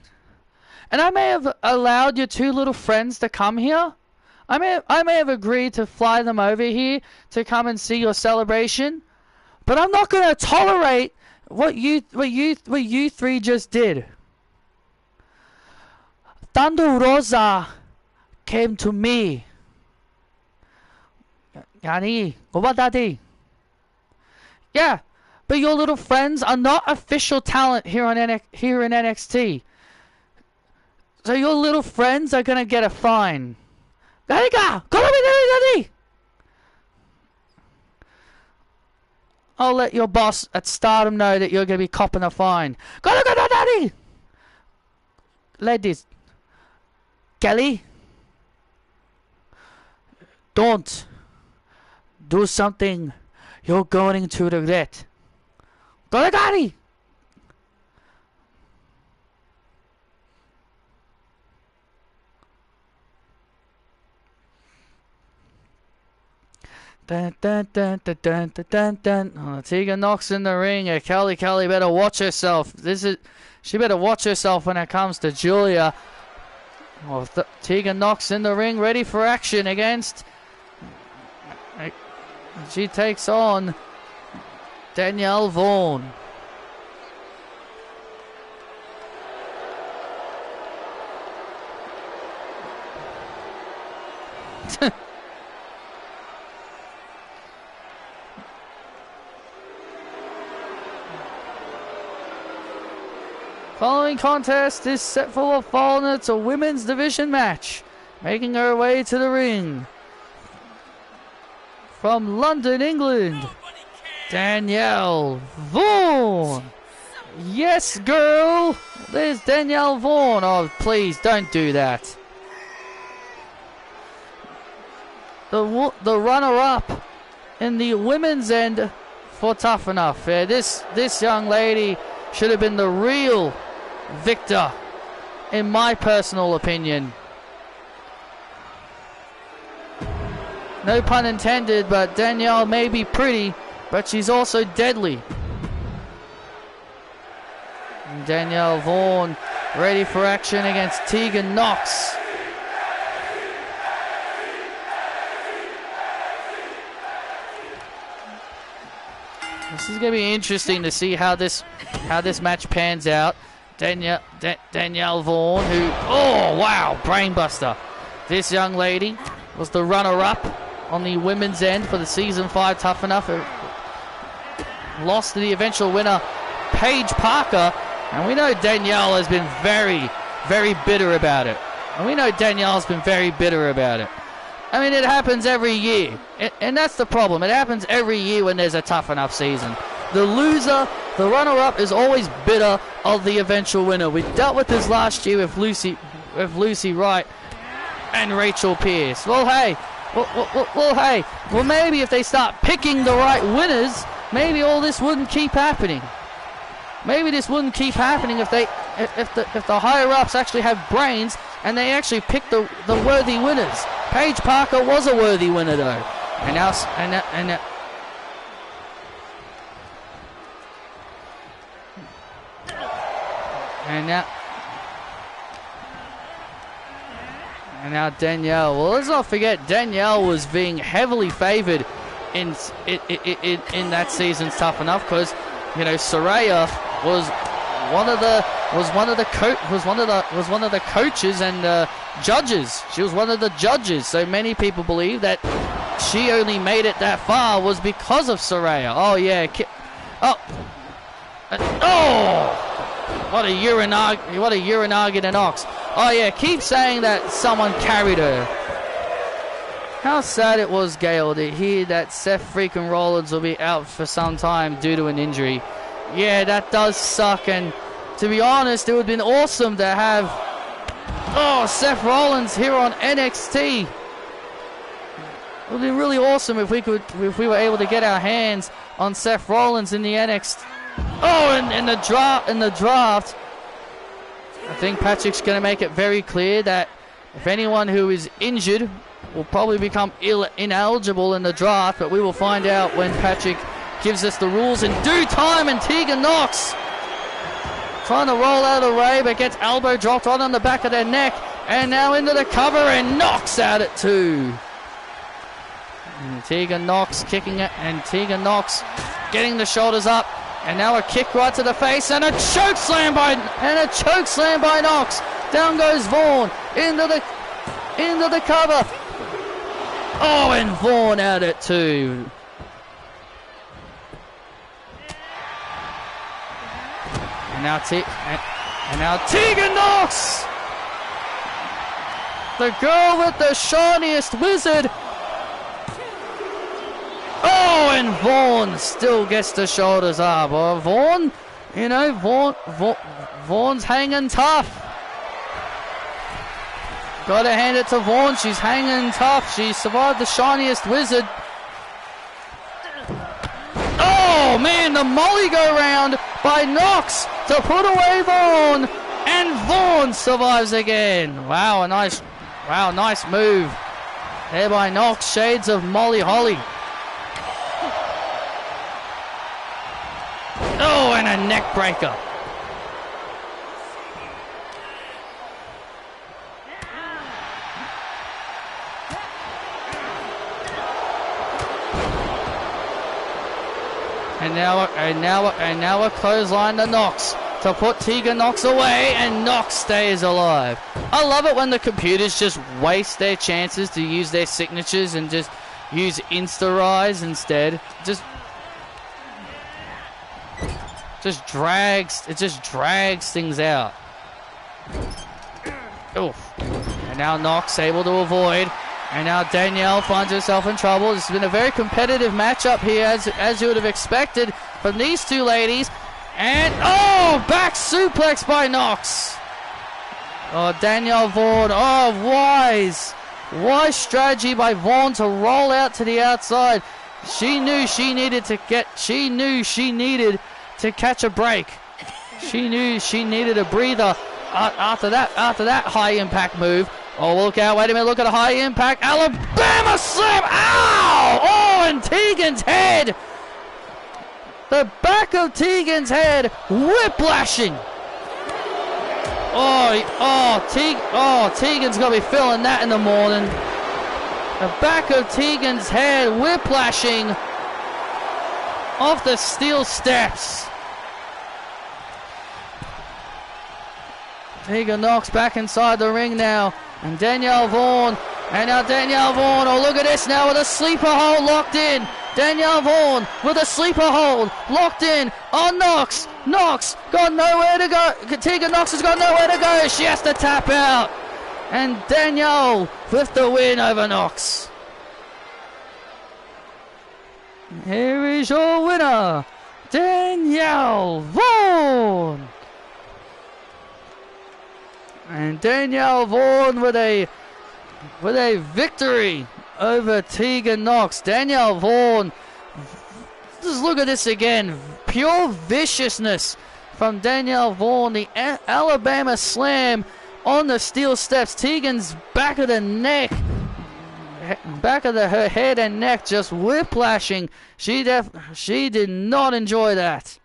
and I may have allowed your two little friends to come here. I may have agreed to fly them over here to come and see your celebration, but I'm not going to tolerate what you three just did. Thunder Rosa came to me. Yani, daddy. Yeah. But your little friends are not official talent here in NXT. So your little friends are going to get a fine. I'll let your boss at Stardom know that you're going to be copping a fine. Ladies, Kelly, don't do something you're going to regret. Golagari! Dun, dun, dun, dun, dun, dun, dun, dun. Oh, Tegan Nox in the ring. Kelly better watch herself. She better watch herself when it comes to Julia. Oh, Tegan Nox in the ring, ready for action against. She takes on Danielle Vaughan. Following contest is set for a fall, and it's a women's division match. Making her way to the ring from London, England, Danielle Vaughan. Yes, girl. There's Danielle Vaughan. Oh, please don't do that. The runner-up in the women's end for Tough Enough. Yeah, this young lady should have been the real victor, in my personal opinion. No pun intended, but Danielle may be pretty, but she's also deadly. And Danielle Vaughan ready for action against Tegan Knox. This is going to be interesting to see how this match pans out. Danielle Vaughan, who, oh wow, brainbuster. This young lady was the runner-up on the women's end for the Season 5 Tough Enough. Lost to the eventual winner, Paige Parker. And we know Danielle has been very, very bitter about it. I mean, it happens every year. And that's the problem. It happens every year when there's a Tough Enough season. The loser, the runner-up, is always bitter of the eventual winner. We dealt with this last year with Lucy Wright and Rachel Pierce. Well, hey. Well, maybe if they start picking the right winners, maybe all this wouldn't keep happening. Maybe this wouldn't keep happening if the higher-ups actually have brains and they actually pick the worthy winners. Paige Parker was a worthy winner, though. And now Danielle. Well, let's not forget Danielle was being heavily favored in that season's Tough Enough, because Saraya was one of the coaches and judges. She was one of the judges. So many people believe that she only made it that far was because of Saraya. Oh yeah. What a Uranagi to Knox. Oh yeah, keep saying that someone carried her. How sad it was, Gail, to hear that Seth freaking Rollins will be out for some time due to an injury. Yeah, that does suck, and to be honest, it would have been awesome to have Seth Rollins here on NXT. It would have been really awesome if we were able to get our hands on Seth Rollins in the NXT. In the draft, I think Patrick's going to make it very clear that if anyone who is injured will probably become ineligible in the draft, but we will find out when Patrick gives us the rules in due time. And Tegan Knox trying to roll out of the way, but gets elbow dropped right on the back of their neck, and now into the cover and knocks out at 2. And Tegan Knox kicking it, and Tegan Knox getting the shoulders up. And now a kick right to the face, and a choke slam by Knox. Down goes Vaughan into the cover. Oh, and Vaughan out at 2. And now Tegan Knox, the girl with the shiniest wizard. Oh, and Vaughan still gets the shoulders up. Oh, Vaughan, Vaughan's hanging tough. Gotta hand it to Vaughan. She's hanging tough. She survived the shiniest wizard. Oh, man, the molly go round by Knox to put away Vaughan. And Vaughan survives again. Wow, nice move there by Knox. Shades of Molly Holly. Oh, and a neck breaker. now a clothesline to Nox to put Tegan Nox away, and Nox stays alive. I love it when the computers just waste their chances to use their signatures and just use Insta-Rise instead. Just drags things out. Oof. And now Nox able to avoid. And now Danielle finds herself in trouble. This has been a very competitive matchup here, as you would have expected from these two ladies. And, back suplex by Nox. Oh, Danielle Vaughan. Oh, wise strategy by Vaughan to roll out to the outside. She knew she needed to catch a break. She knew she needed a breather after that high impact move. Oh, look out, wait a minute, look at a high impact. Alabama slam! Ow! Oh, and Tegan's head! The back of Tegan's head whiplashing. Tegan's gonna be feeling that in the morning. The back of Tegan's head whiplashing off the steel steps. Tegan Nox back inside the ring now. And Danielle Vaughan. Oh, look at this now with a sleeper hold locked in. Danielle Vaughan with a sleeper hold locked in on Nox. Nox got nowhere to go. Tegan Nox has got nowhere to go. She has to tap out. And Danielle with the win over Nox. Here is your winner, Danielle Vaughan. And Danielle Vaughan with a victory over Tegan Nox. Danielle Vaughan, just look at this again. Pure viciousness from Danielle Vaughan. The Alabama slam on the steel steps. Tegan's back of the neck, her head and neck just whiplashing. She did not enjoy that.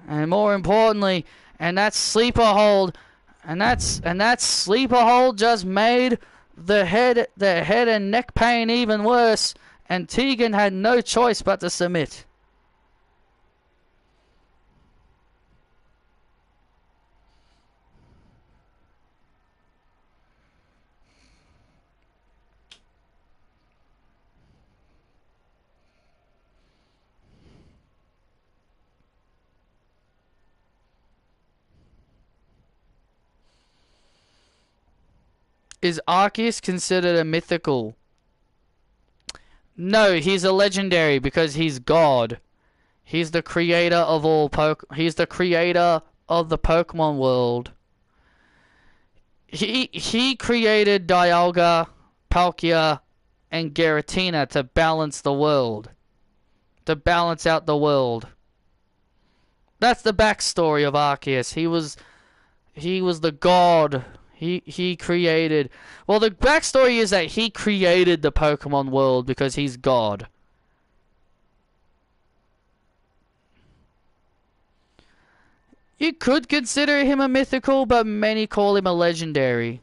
And more importantly, and that sleeper hold. And that sleeper hold just made the head and neck pain even worse, and Tegan had no choice but to submit. Is Arceus considered a mythical? No, he's a legendary because he's God. He's the creator of all He's the creator of the Pokemon world. He created Dialga, Palkia, and Giratina to balance the world. To balance out the world. That's the backstory of Arceus. He was the god. He created... Well, the backstory is that he created the Pokemon world because he's God. You could consider him a mythical, but many call him a legendary.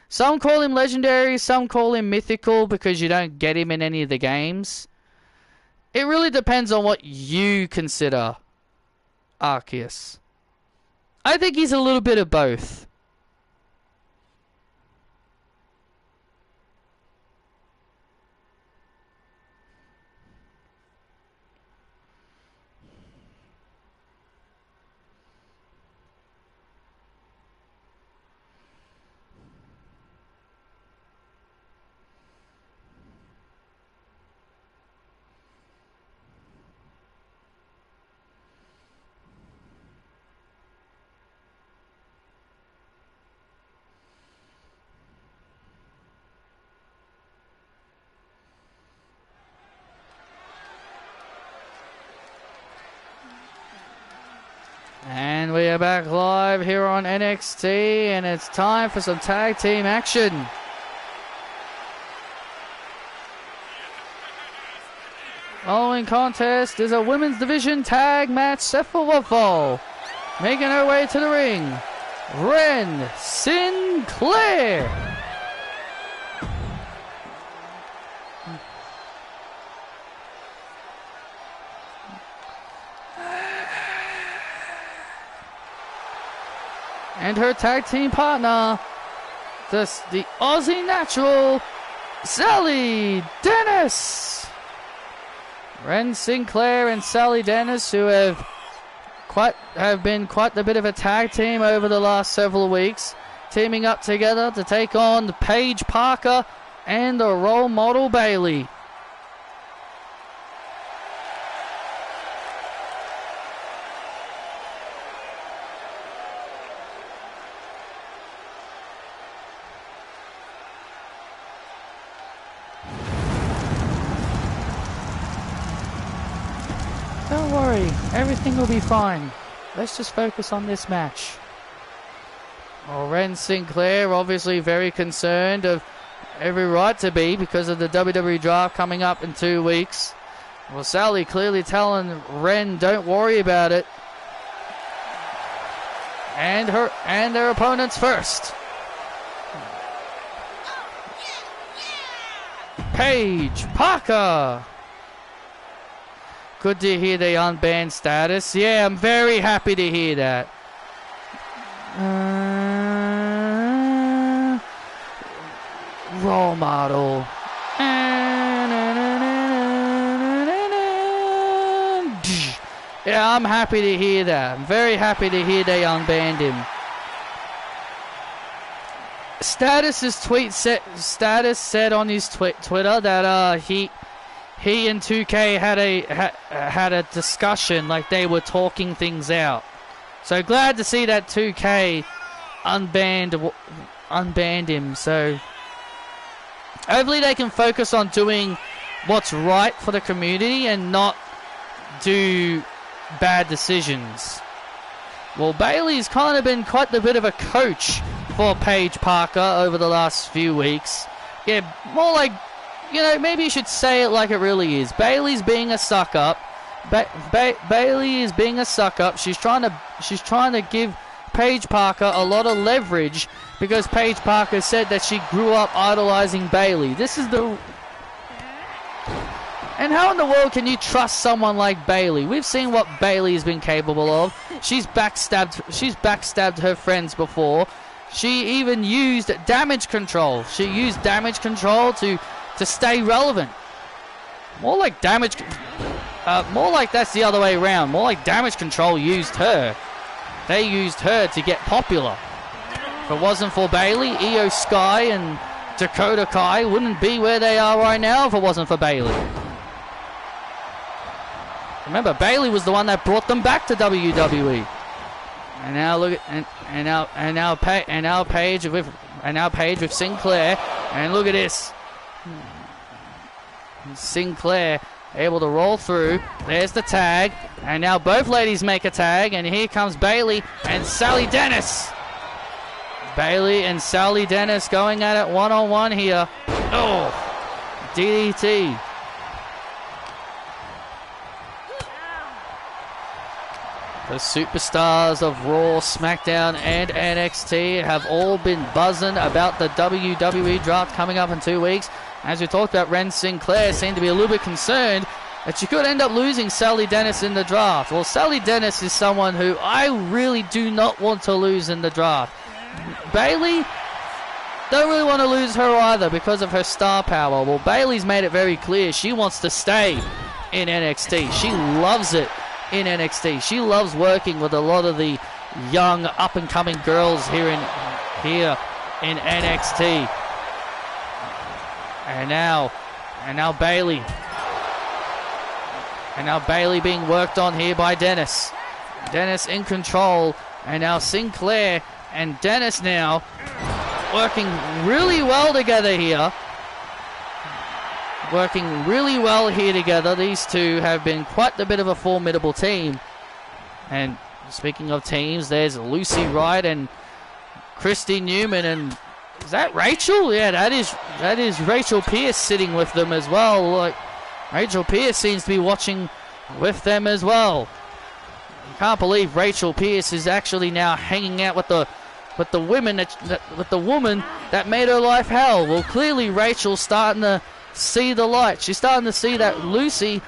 Some call him legendary, some call him mythical because you don't get him in any of the games. It really depends on what you consider Arceus. I think he's a little bit of both. And we are back live here on NXT, and it's time for some tag team action. Following contest is a women's division tag match set for one fall. Making her way to the ring, Ren Sinclair. and her tag team partner, the Aussie natural, Sally Dennis. Ren Sinclair and Sally Dennis, who have been quite a bit of a tag team over the last several weeks, teaming up together to take on Paige Parker and the role model Bayley. Don't worry, everything will be fine. Let's just focus on this match. Well, Ren Sinclair obviously very concerned, of every right to be, because of the WWE draft coming up in 2 weeks. Well, Sally clearly telling Ren, don't worry about it. And their opponents first. Paige Parker. Good to hear the unbanned status. Yeah, I'm very happy to hear that. Role model. Yeah, I'm happy to hear that. I'm very happy to hear they unbanned him. Status said on his Twitter that he and 2K had a discussion, like they were talking things out. So glad to see that 2K unbanned him. So hopefully they can focus on doing what's right for the community and not do bad decisions. Well, Bayley's kind of been quite a bit of a coach for Paige Parker over the last few weeks. Yeah, more like, you know, maybe you should say it like it really is. Bayley's being a suck up. Bayley is being a suck up. She's trying to give Paige Parker a lot of leverage, because Paige Parker said that she grew up idolizing Bayley. And how in the world can you trust someone like Bayley? We've seen what Bayley has been capable of. She's backstabbed her friends before. She even used damage control. She used damage control to stay relevant. More like that's the other way around. More like damage control used her. They used her to get popular. If it wasn't for Bayley, Io Sky and Dakota Kai wouldn't be where they are right now if it wasn't for Bayley. Remember, Bayley was the one that brought them back to WWE. And now look at and now Paige with Sinclair, and look at this. Sinclair able to roll through. There's the tag, and now both ladies make a tag, and here comes Bayley and Sally Dennis. Bayley and Sally Dennis going at it one-on-one here. Oh, DDT. The superstars of Raw, SmackDown, and NXT have all been buzzing about the WWE draft coming up in 2 weeks. As we talked about, Ren Sinclair seemed to be a little bit concerned that she could end up losing Sally Dennis in the draft. Well, Sally Dennis is someone who I really do not want to lose in the draft. Bayley, don't really want to lose her either because of her star power. Well, Bayley's made it very clear she wants to stay in NXT. She loves it in NXT. She loves working with a lot of the young up-and-coming girls here in NXT. And now Bayley. And now Bayley being worked on here by Dennis. Dennis in control. And now Sinclair and Dennis now working really well together here. Working really well here together. These two have been quite a bit of a formidable team. And speaking of teams, there's Lucy Wright and Christy Newman. And is that Rachel? Yeah, that is Rachel Pierce sitting with them as well. Like, Rachel Pierce seems to be watching with them as well. I can't believe Rachel Pierce is actually now hanging out with the woman that made her life hell. Well, clearly Rachel's starting to see the light. She's starting to see that Lucy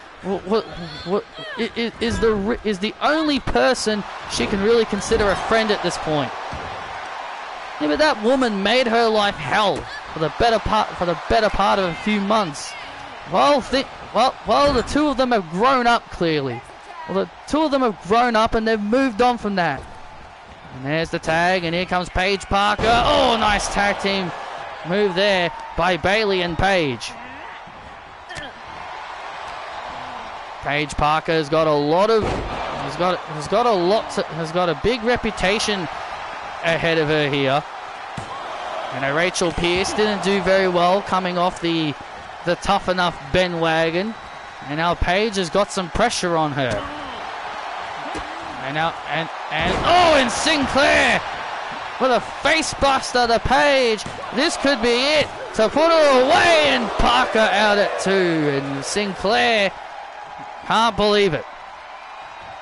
is the only person she can really consider a friend at this point. Yeah, but that woman made her life hell for the better part of a few months. Well, the two of them have grown up clearly. Well, the two of them have grown up and they've moved on from that. And there's the tag, and here comes Paige Parker. Oh, nice tag team move there by Bayley and Paige. Paige Parker has got a big reputation ahead of her here. And Rachel Pierce didn't do very well coming off the Tough Enough Ben wagon. And now Paige has got some pressure on her. And Sinclair with a face buster to Paige. This could be it to put her away, and Parker out at 2. And Sinclair can't believe it.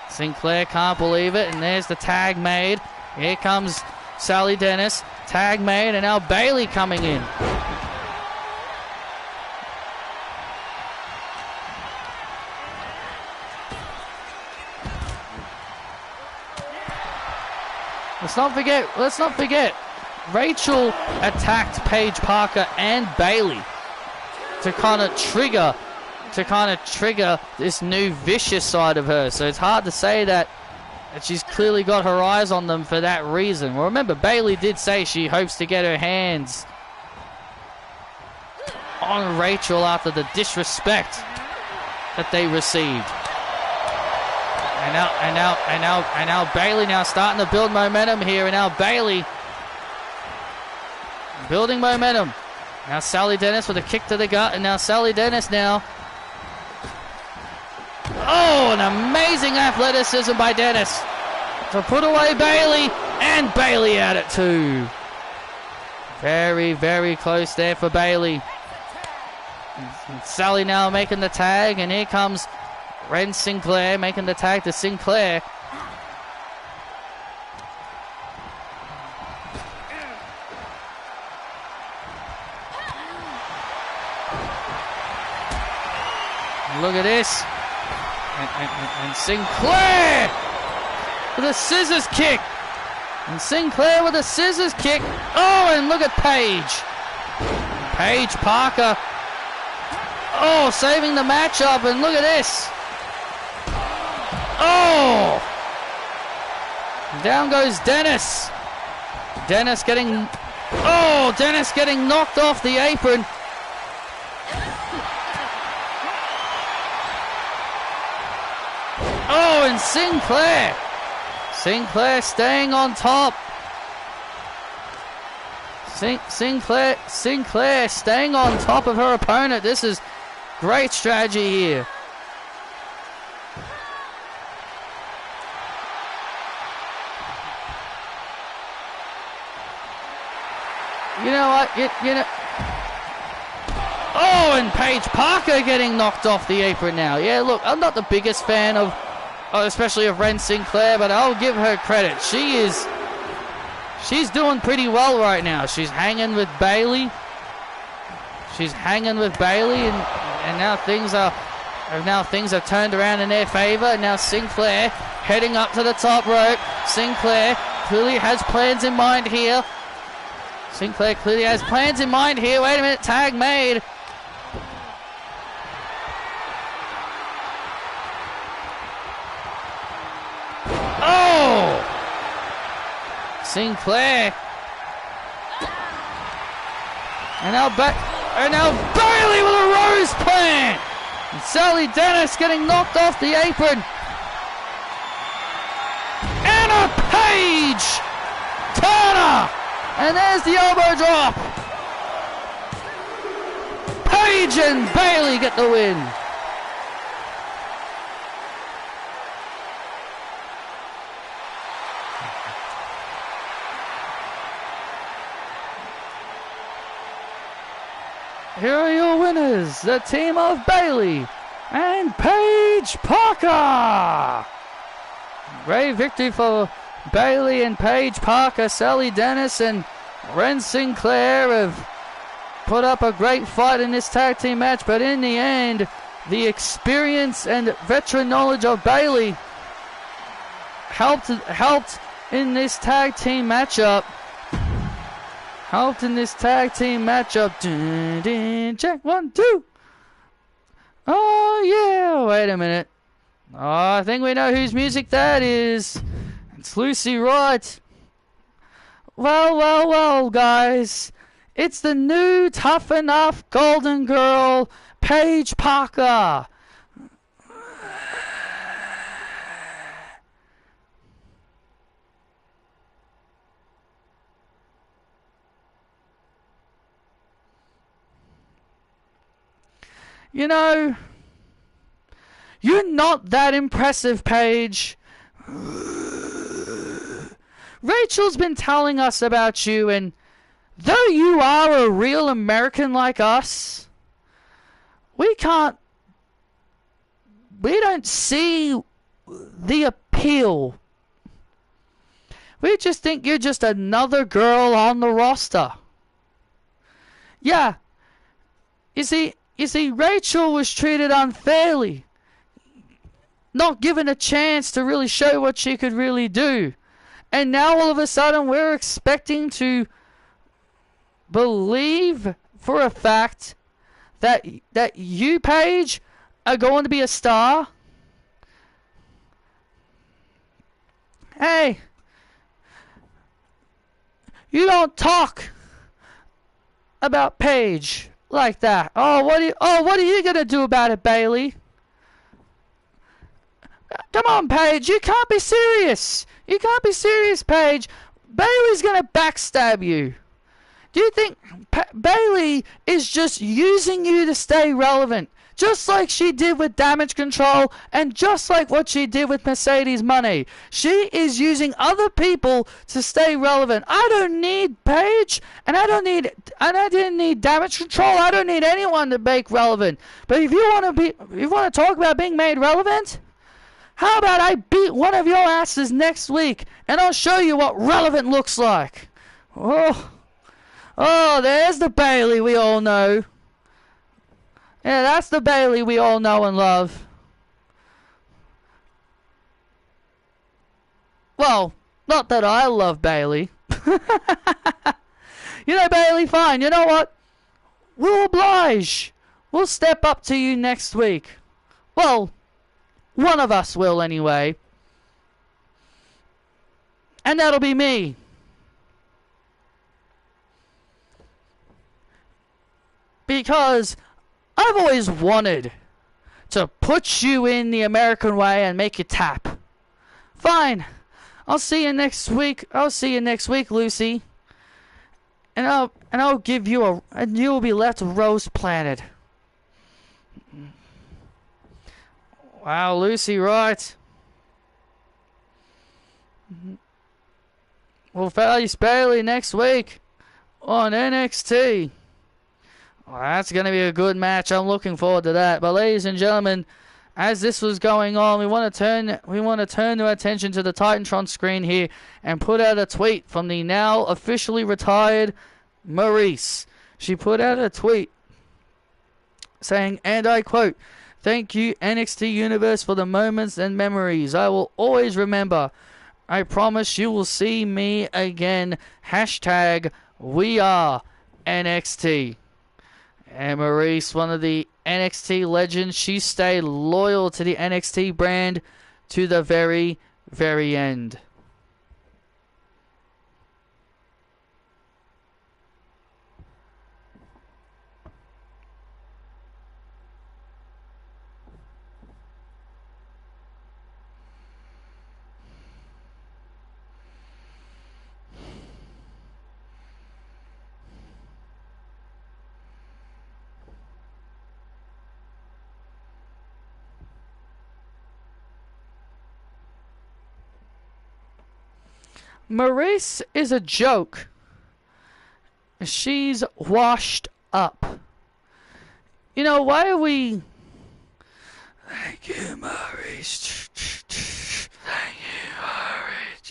Sinclair can't believe it, and there's the tag made. Here comes Sally Dennis, tag made, and now Bayley coming in. Let's not forget, Rachel attacked Paige Parker and Bayley to kind of trigger this new vicious side of her. So it's hard to say that she's clearly got her eyes on them for that reason. Well, remember, Bayley did say she hopes to get her hands on Rachel after the disrespect that they received. And now Bayley now starting to build momentum here, and now Bayley building momentum. Now Sally Dennis with a kick to the gut, and now Sally Dennis now. Oh, an amazing athleticism by Dennis to put away Bayley, and Bayley out at 2. Very, very close there for Bayley. And Sally now making the tag, and here comes Ren Sinclair making the tag to Sinclair. Look at this. And Sinclair with a scissors kick. And Sinclair with a scissors kick. Oh, and look at Paige. Paige Parker. Oh, saving the matchup, and look at this. Oh! Down goes Dennis. Dennis getting knocked off the apron. Oh, and Sinclair staying on top. Sinclair staying on top of her opponent. This is great strategy here. You know what? Oh, and Paige Parker getting knocked off the apron now. Yeah, look, I'm not the biggest fan of, especially of Ren Sinclair, but I'll give her credit. She's doing pretty well right now. She's hanging with Bayley. And now things are turned around in their favor. And now Sinclair heading up to the top rope. Sinclair clearly has plans in mind here. Wait a minute, tag made. Oh! Sinclair. And now Bayley with a rose plant. And Sally Dennis getting knocked off the apron. And a Paige Turner. And there's the elbow drop. Paige and Bayley get the win. Here are your winners, the team of Bayley and Paige Parker. Great victory for Bayley and Paige Parker. Sally Dennis and Ren Sinclair have put up a great fight in this tag team match, but in the end, the experience and veteran knowledge of Bayley helped in this tag team matchup helped in this tag team matchup. Dun, dun, check 1, 2. Oh yeah, wait a minute. Oh, I think we know whose music that is. It's Lucy Wright. Well, guys. It's the new Tough Enough Golden Girl, Paige Parker. You know, you're not that impressive, Paige. Rachel's been telling us about you, and though you are a real American like us, we don't see the appeal. We just think you're just another girl on the roster. Yeah. You see, Rachel was treated unfairly. Not given a chance to really show what she could really do. And now all of a sudden we're expecting to believe for a fact that you, Paige, are going to be a star. Hey, you don't talk about Paige like that. What are you gonna do about it, Bailey? Come on, Paige, you can't be serious. You can't be serious, Paige. Bailey's gonna backstab you. Do you think Bailey is just using you to stay relevant? Just like she did with Damage Control and just like what she did with Mercedes Money. She is using other people to stay relevant. I don't need Paige and I didn't need Damage Control. I don't need anyone to make relevant. But if you want to talk about being made relevant, how about I beat one of your asses next week and I'll show you what relevant looks like. Oh, there's the Bailey we all know. Yeah, that's the Bailey we all know and love. Well, not that I love Bailey. You know, Bailey, fine. You know what? We'll oblige. We'll step up to you next week. Well, one of us will anyway. And that'll be me. Because I've always wanted to put you in the American way and make you tap. Fine. I'll see you next week. Lucy. And I'll give you and you'll be left Rose Planet. Wow, Lucy, right. We'll face Bailey next week on NXT. Well, that's going to be a good match. I'm looking forward to that. But ladies and gentlemen, as this was going on, we want to turn our attention to the Titantron screen here and put out a tweet from the now officially retired Maurice. She put out a tweet saying, and I quote, "Thank you, NXT Universe, for the moments and memories I will always remember. I promise you will see me again. Hashtag we are NXT." And Maurice, one of the NXT legends, she stayed loyal to the NXT brand to the very, very end. Maurice is a joke. She's washed up. You know, why are we... Thank you, Maurice. Thank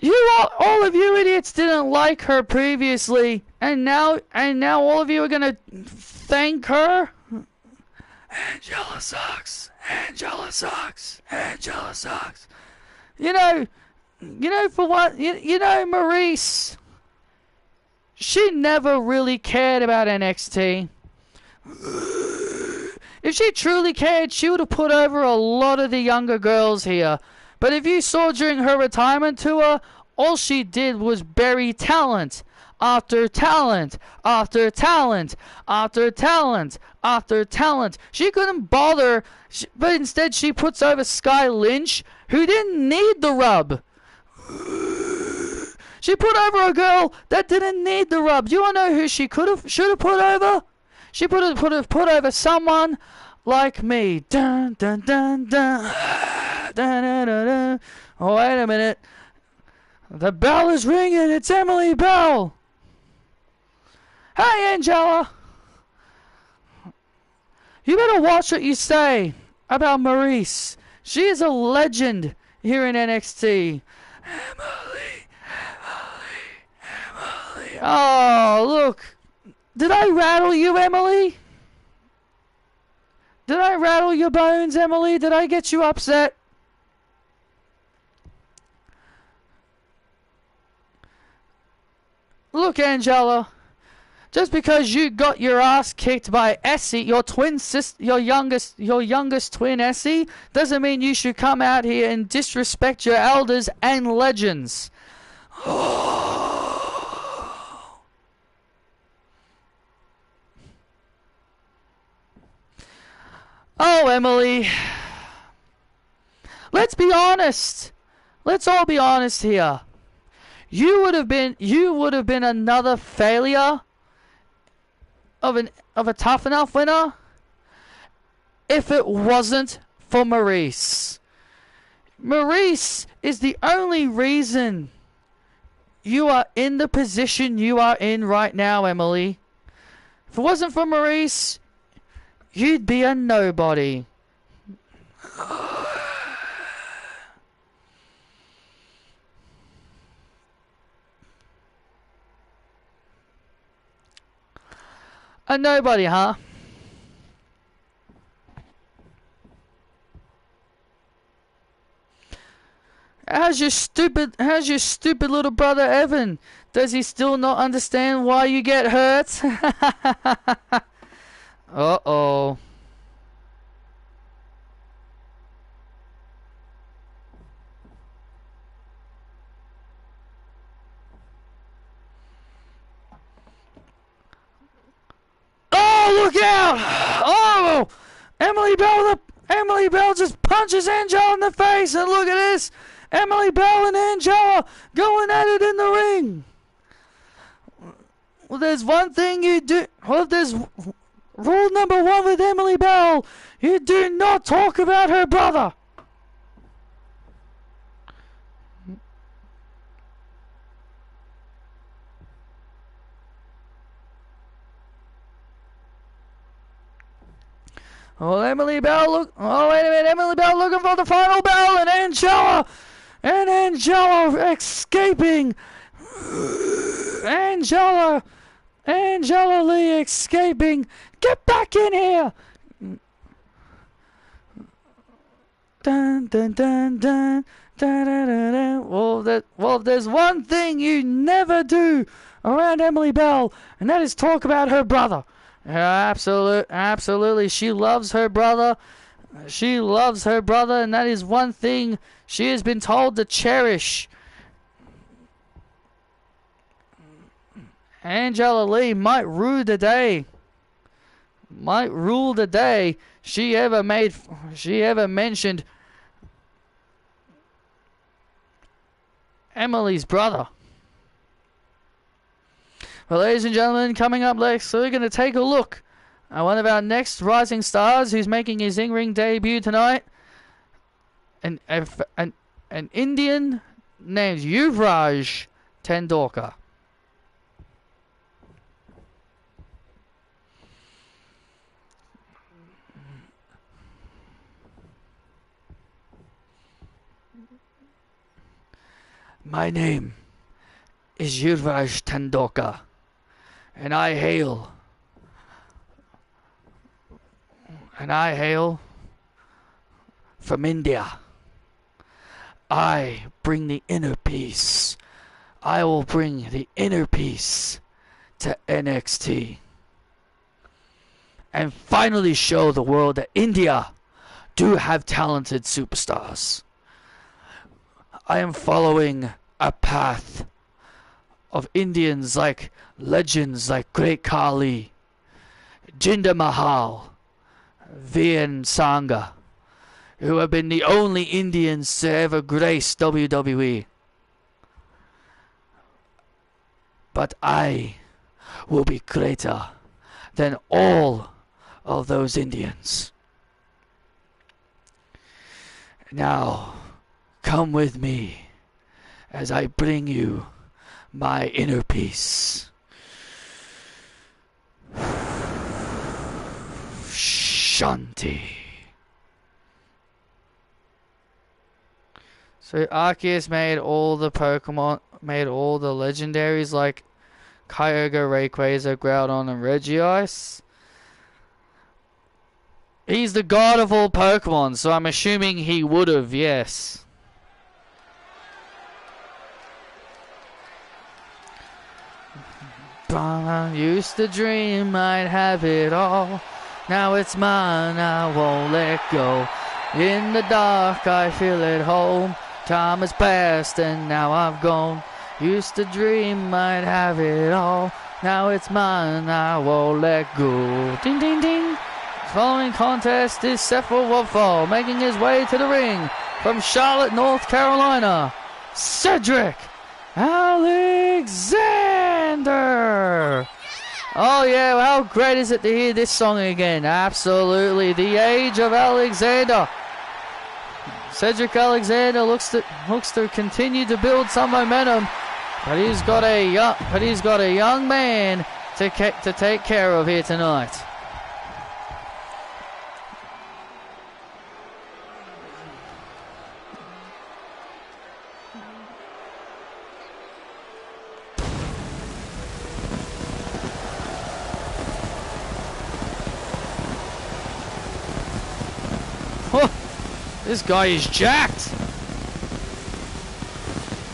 you, Maurice. All of you idiots didn't like her previously, and now all of you are gonna thank her? Angela sucks. Angela sucks. Angela sucks. You know, for what? You know, Maurice. she never really cared about NXT. If she truly cared, she would have put over a lot of the younger girls here. But if you saw during her retirement tour, all she did was bury talent after talent after talent after talent after talent. She couldn't bother, but instead she puts over Sky Lynch, who didn't need the rub. She put over a girl that didn't need the rub. Do you want to know who she should have put over? She put over someone like me. Dun dun dun dun. Dun, dun, dun, dun. Oh, wait a minute. The bell is ringing. It's Emily Bell. Hey, Angela. You better watch what you say about Maurice. She is a legend here in NXT. Emily. Oh, look. Did I rattle you, Emily? Did I rattle your bones, Emily? Did I get you upset? Look, Angela. Just because you got your ass kicked by Essie, your twin sister, your youngest twin Essie, doesn't mean you should come out here and disrespect your elders and legends. Oh, Emily. Let's be honest. Let's all be honest here. You would have been another failure of a Tough Enough winner if it wasn't for Maurice. Maurice is the only reason you are in the position you are in right now, Emily. If it wasn't for Maurice, you'd be a nobody. A nobody, huh? How's your stupid little brother Evan? Does he still not understand why you get hurt? Uh-oh. Oh, look out! Oh! Emily Bell just punches Angela in the face, and look at this! Emily Bell and Angela going at it in the ring. Well, there's one thing you do. Well, there's rule number one with Emily Bell. You do not talk about her brother. Oh, Emily Bell, look. Oh, wait a minute. Emily Bell looking for the final bell, and Angela escaping. Angela Lee escaping. Get back in here. Dun dun dun dun dun dun dun. Dun. Well, there's one thing you never do around Emily Bell, and that is talk about her brother. Absolutely. She loves her brother. She loves her brother, and that is one thing she has been told to cherish. Angela Lee might rue the day. Might rule the day she ever mentioned Emily's brother. Well, ladies and gentlemen, coming up next, we're going to take a look at one of our next rising stars who's making his in-ring debut tonight. An Indian named Yuvraj Tendulkar. My name is Yuvraj Tendulkar, and I hail from India. I bring the inner peace. I will bring the inner peace to NXT and finally show the world that India do have talented superstars. I am following a path of Indians like legends like Great Khali, Jinder Mahal, Veer Sangha, who have been the only Indians to ever grace WWE. But I will be greater than all of those Indians. Now, come with me as I bring you my inner peace. Shanti. So Arceus made all the Pokemon, made all the legendaries like Kyogre, Rayquaza, Groudon, and Regice. He's the god of all Pokemon, so I'm assuming he would have, yes. I used to dream I'd have it all. Now it's mine, I won't let go. In the dark I feel at home. Time has passed and now I've gone. Used to dream I'd have it all. Now it's mine, I won't let go. Ding ding ding. Following contest is Seth Woodfall, making his way to the ring from Charlotte, North Carolina, Cedric Alexander. Oh yeah, how great is it to hear this song again? Absolutely, The Age of Alexander. Cedric Alexander looks to continue to build some momentum, but he's got a young man to take care of here tonight. This guy is jacked.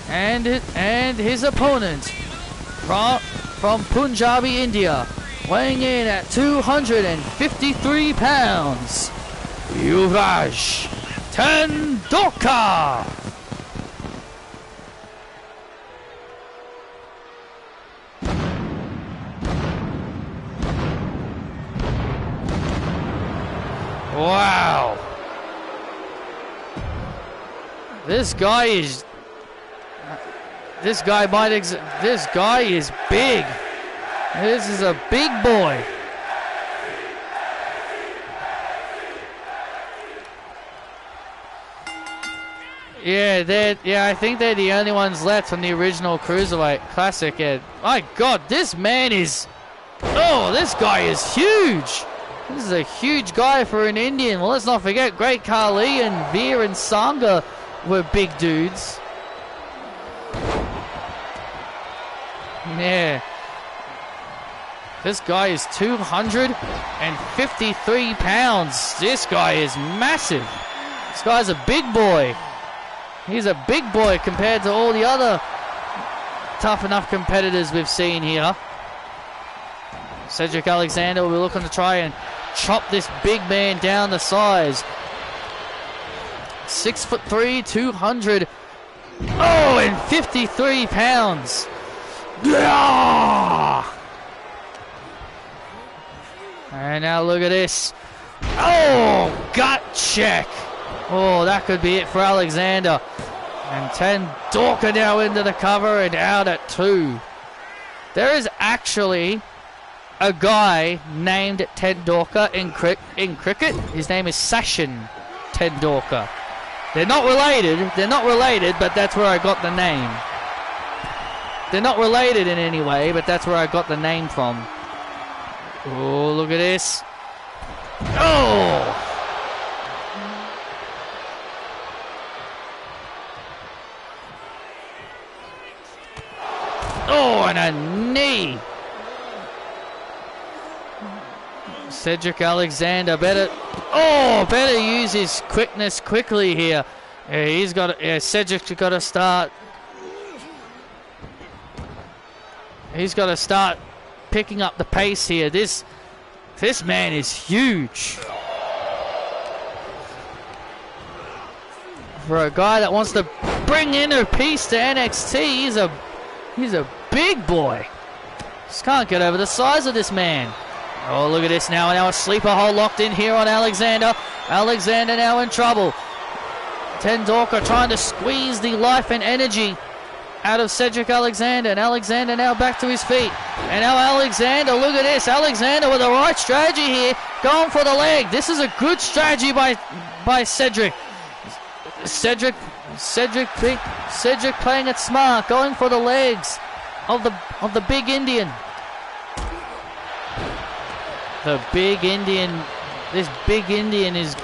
And his opponent from Punjabi, India, weighing in at 253 pounds, Yuvraj Tendulkar. Wow. This guy is big. This is a big boy. Yeah, I think they're the only ones left from the original Cruiserweight Classic. Yeah. My God, this man is... Oh, this guy is huge. This is a huge guy for an Indian. Well, let's not forget Great Khali and Veer and Sangha were big dudes. Yeah. This guy is 253 pounds. This guy is massive. This guy's a big boy. He's a big boy compared to all the other tough enough competitors we've seen here. Cedric Alexander will be looking to try and chop this big man down the size. 6'3", 200. Oh, and 53 pounds. And now look at this. Oh, gut check. Oh, that could be it for Alexander. And Tendulkar now into the cover and out at 2. There is actually a guy named Tendulkar in cricket. His name is Sachin Tendulkar. They're not related, but that's where I got the name. They're not related in any way, but that's where I got the name from. Oh, look at this. Oh! Oh, and a knee. Cedric Alexander better use his quickness quickly here. Cedric's got to start. He's got to start picking up the pace here. This man is huge. For a guy that wants to bring inner peace to NXT, he's a big boy. Just can't get over the size of this man. Oh, look at this now. Now a sleeper hold locked in here on Alexander. Alexander now in trouble. Tendorka trying to squeeze the life and energy out of Cedric Alexander. And Alexander now back to his feet. And now Alexander, look at this. Alexander with the right strategy here. Going for the leg. This is a good strategy by Cedric. Cedric playing it smart. Going for the legs of the big Indian. The big Indian. This big Indian is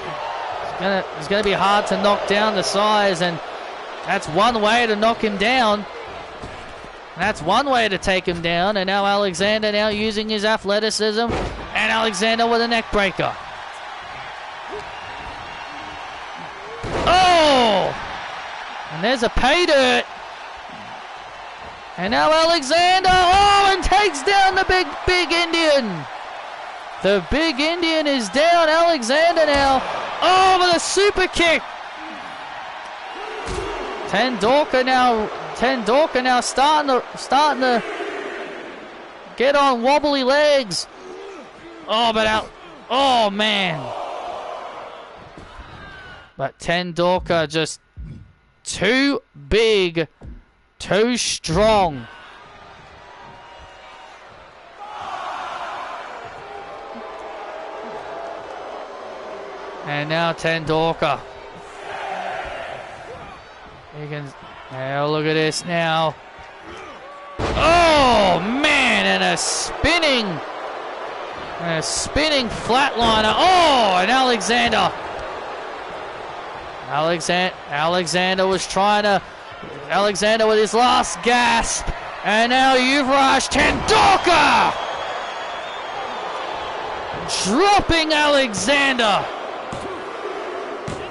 gonna be hard to knock down the size, and that's one way to knock him down. That's one way to take him down. And now Alexander now using his athleticism, and Alexander with a neck breaker. Oh! And there's a pay dirt. And now Alexander, and takes down the big Indian. The big Indian is down. Alexander now. Oh, with a super kick. Tendorka now starting to get on wobbly legs. Oh, but out. Oh, man. But Tendorka just too big, too strong. And now Tendorka. Now look at this now. Oh man, and a spinning flatliner. Oh, and Alexander was trying to. Alexander with his last gasp. And now Yuvraj Tendorka dropping Alexander.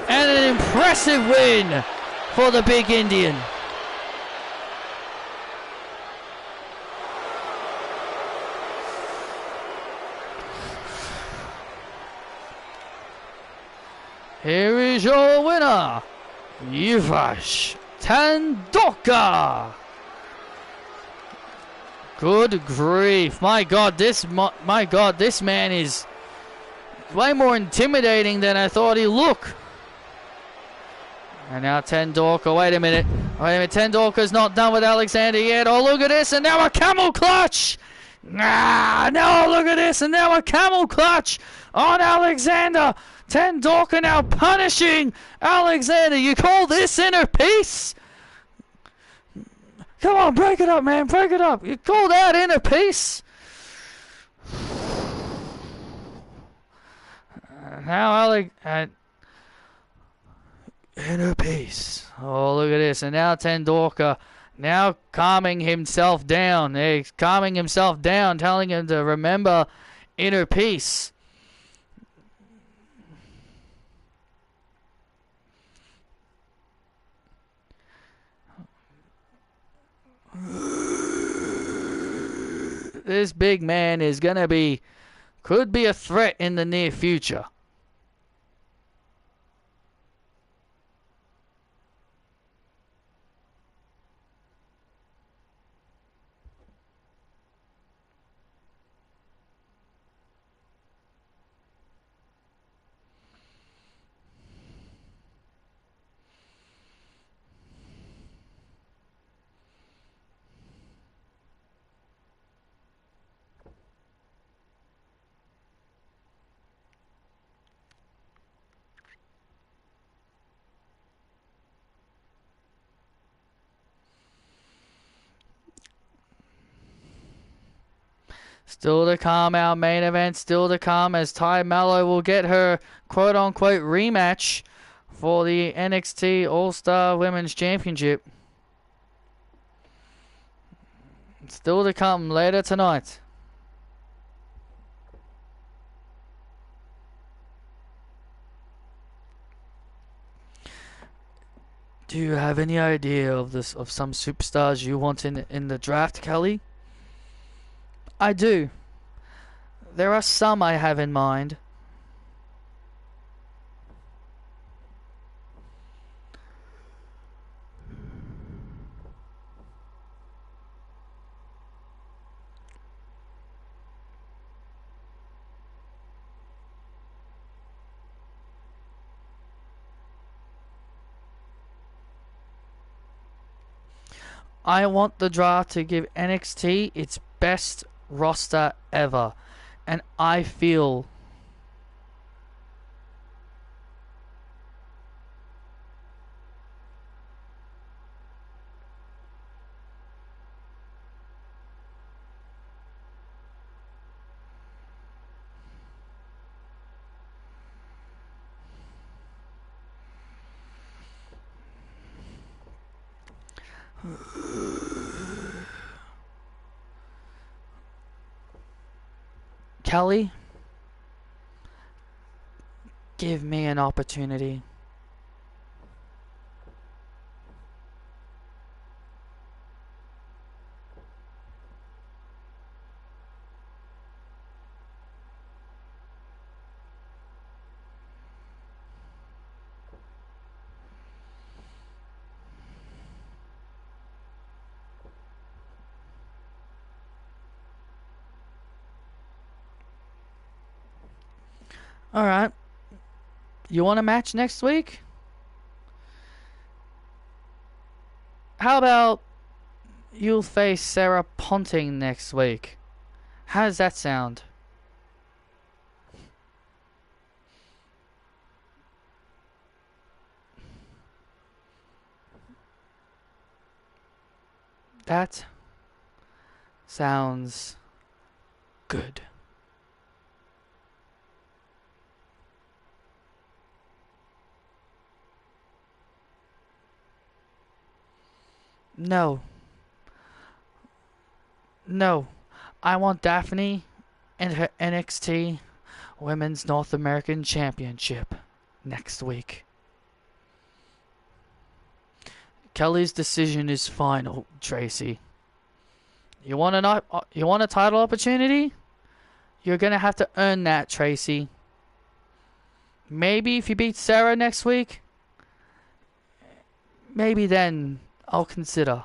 And an impressive win for the big Indian. Here is your winner, Yuvraj Tendorka. Good grief. My God, this man is way more intimidating than I thought he looked. And now Tendorka, wait a minute. Tendorka's not done with Alexander yet. Oh, look at this, and now a camel clutch. Now look at this, and now a camel clutch on Alexander. Tendorka now punishing Alexander. You call this inner peace? Come on, break it up, man. Break it up. You call that inner peace? Now inner peace. Oh, look at this. And now Tendorka now calming himself down. He's calming himself down, telling him to remember inner peace. This big man is could be a threat in the near future. Still to come, our main event still to come, as Ty Mello will get her quote-unquote rematch for the NXT All-Star Women's Championship. Still to come later tonight. Do you have any idea of some superstars you want in the draft, Kelly? I do. There are some I have in mind. I want the draft to give NXT its best roster ever. And I feel Kelly, give me an opportunity. Alright. You want a match next week? How about you'll face Sarah Ponting next week? How does that sound? That sounds good. No. No. I want Daphne and her NXT Women's North American Championship next week. Kelly's decision is final, Tracy. You want a title opportunity? You're going to have to earn that, Tracy. Maybe if you beat Sarah next week, maybe then I'll consider.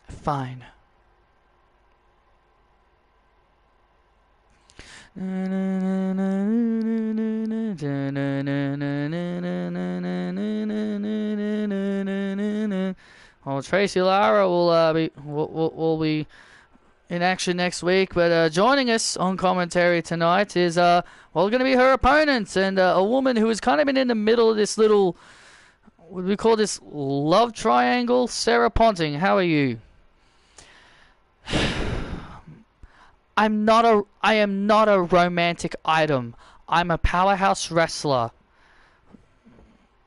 Fine. Well, Tracy Lara will be in action next week, but joining us on commentary tonight is going to be her opponent, and a woman who has kind of been in the middle of this little, what we call this love triangle, Sarah Ponting. How are you? I am not a romantic item. I'm a powerhouse wrestler.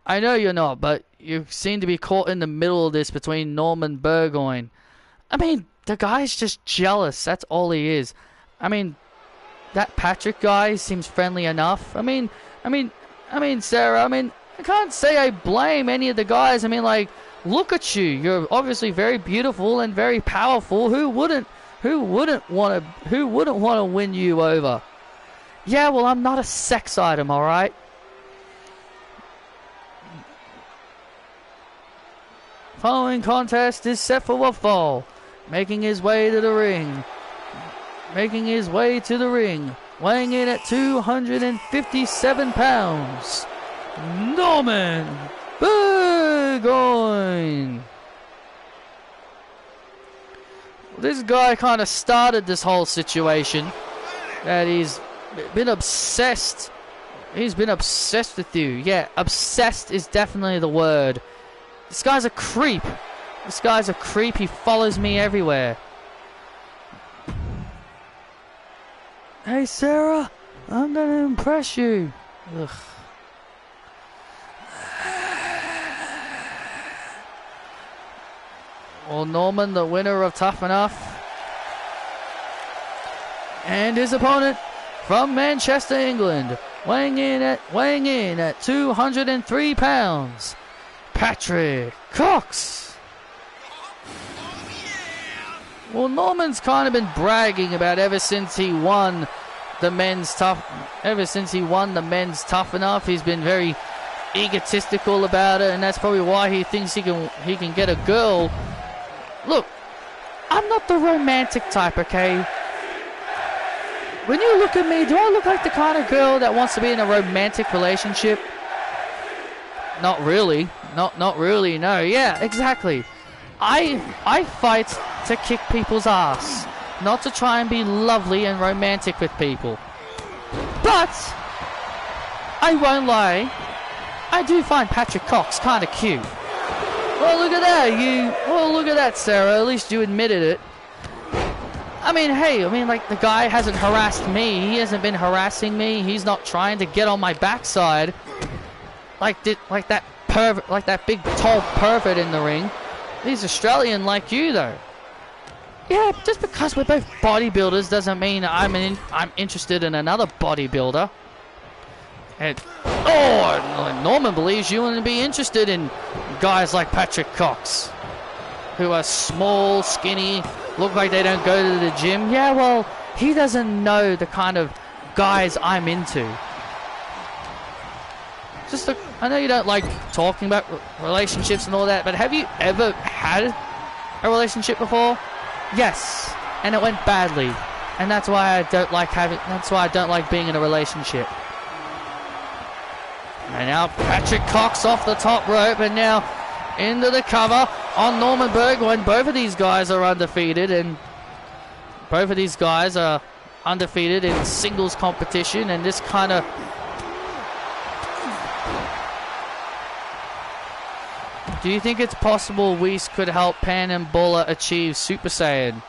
I know you're not, but you seem to be caught in the middle of this between Norman Burgoyne. I mean, the guy's just jealous. That's all he is. I mean, that Patrick guy seems friendly enough. I mean, Sarah, I can't say I blame any of the guys. Like, look at you. You're obviously very beautiful and very powerful. Who wouldn't want to win you over? Yeah, well, I'm not a sex item, all right? Following contest is set for a fall. Making his way to the ring. Weighing in at 257 pounds. Norman Burgoyne. This guy kind of started this whole situation. That he's been obsessed. He's been obsessed with you. Yeah, obsessed is definitely the word. This guy's a creep. He follows me everywhere. Hey, Sarah, I'm gonna impress you. Ugh. Well, Norman, the winner of Tough Enough, and his opponent from Manchester, England, weighing in at 203 pounds, Patrick Cox. Well, Norman's kind of been bragging about ever since he won the men's tough enough. He's been very egotistical about it, and that's probably why he thinks he can get a girl. Look, I'm not the romantic type, okay? When you look at me, do I look like the kind of girl that wants to be in a romantic relationship? Not really. Not really, no. Yeah, exactly. I fight to kick people's ass, not to try and be lovely and romantic with people. But I won't lie, I do find Patrick Cox kind of cute. Well, look at that. Look at that, Sarah. At least you admitted it. I mean, hey, like, the guy hasn't harassed me. He hasn't been harassing me. He's not trying to get on my backside like that big tall pervert in the ring. He's Australian like you, though. Yeah, just because we're both bodybuilders doesn't mean I'm interested in another bodybuilder. And Norman believes you wouldn't be interested in guys like Patrick Cox, who are small, skinny, look like they don't go to the gym. Yeah, well, he doesn't know the kind of guys I'm into. I know you don't like talking about relationships and all that, but have you ever had a relationship before? Yes, and it went badly, and that's why I don't like being in a relationship. And now Patrick Cox off the top rope, and now into the cover on Norman Berg, when both of these guys are undefeated, and both of these guys are undefeated in singles competition, and this kind of... Do you think it's possible Weiss could help Pan and Buller achieve Super Saiyan?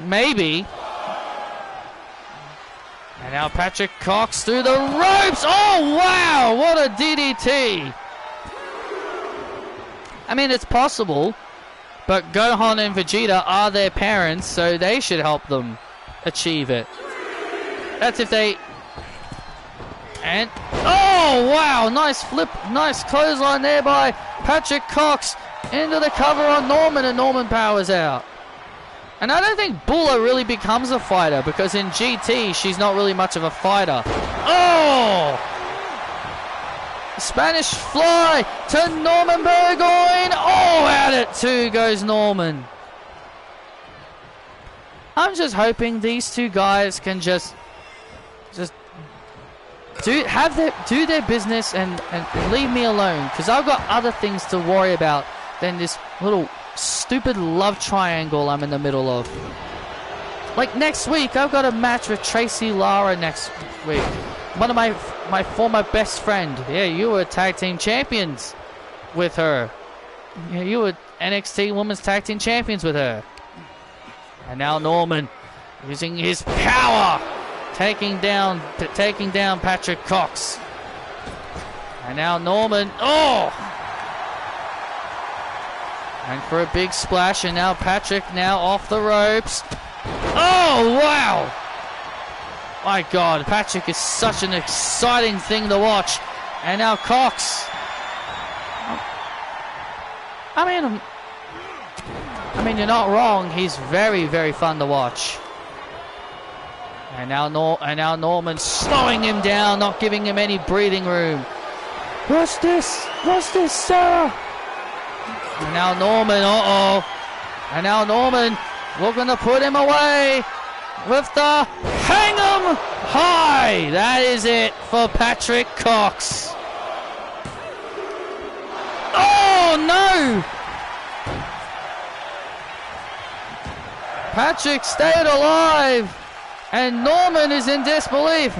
Maybe. And now Patrick Cox through the ropes. Oh, wow! What a DDT. I mean, it's possible, but Gohan and Vegeta are their parents, so they should help them achieve it. That's if they... And... Oh, wow! Nice flip, nice clothesline there by Patrick Cox into the cover on Norman, and Norman powers out. And I don't think Buller really becomes a fighter, because in GT, she's not really much of a fighter. Oh! Spanish fly to Norman Burgoyne. Oh, out at two goes Norman. I'm just hoping these two guys can just do their business and leave me alone, because I've got other things to worry about than this little stupid love triangle I'm in the middle of. Like next week, I've got a match with Tracy Lara next week. One of my former best friend. Yeah, you were tag team champions with her. Yeah, you were NXT Women's Tag Team Champions with her. And now Norman using his power, taking down Patrick Cox. And now Norman, and for a big splash, and now Patrick now off the ropes. Oh, wow! My God, Patrick is such an exciting thing to watch. And now Cox. I mean, you're not wrong. He's very, very fun to watch. And now Norman slowing him down, not giving him any breathing room. What's this? What's this, Sarah? And now Norman, And now Norman looking to put him away with the hang 'em high. That is it for Patrick Cox. Oh, no! Patrick stayed alive. And Norman is in disbelief.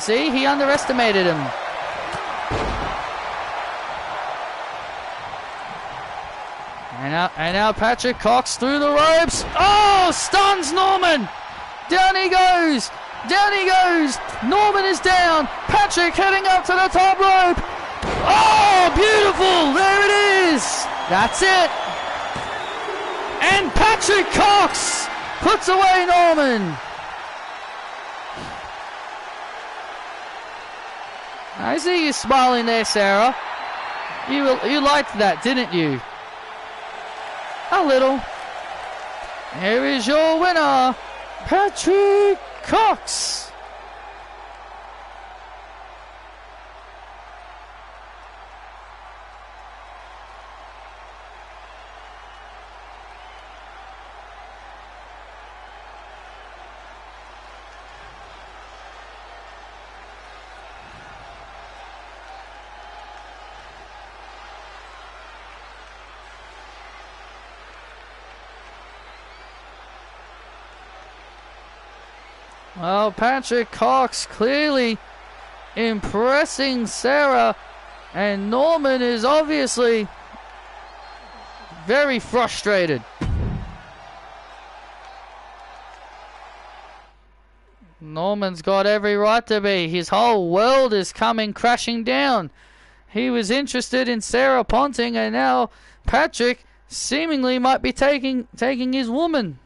See, he underestimated him. And now Patrick Cox through the ropes. Oh, stuns Norman. Down he goes. Down he goes. Norman is down. Patrick heading up to the top rope. Oh, beautiful. There it is. That's it. And Patrick Cox puts away Norman. I see you smiling there, Sarah. You liked that, didn't you? A little. Here is your winner, Patrick Cox. Well, Patrick Cox clearly impressing Sarah, and Norman is obviously very frustrated. Norman's got every right to be. His whole world is coming crashing down. He was interested in Sarah Ponting, and now Patrick seemingly might be taking his woman.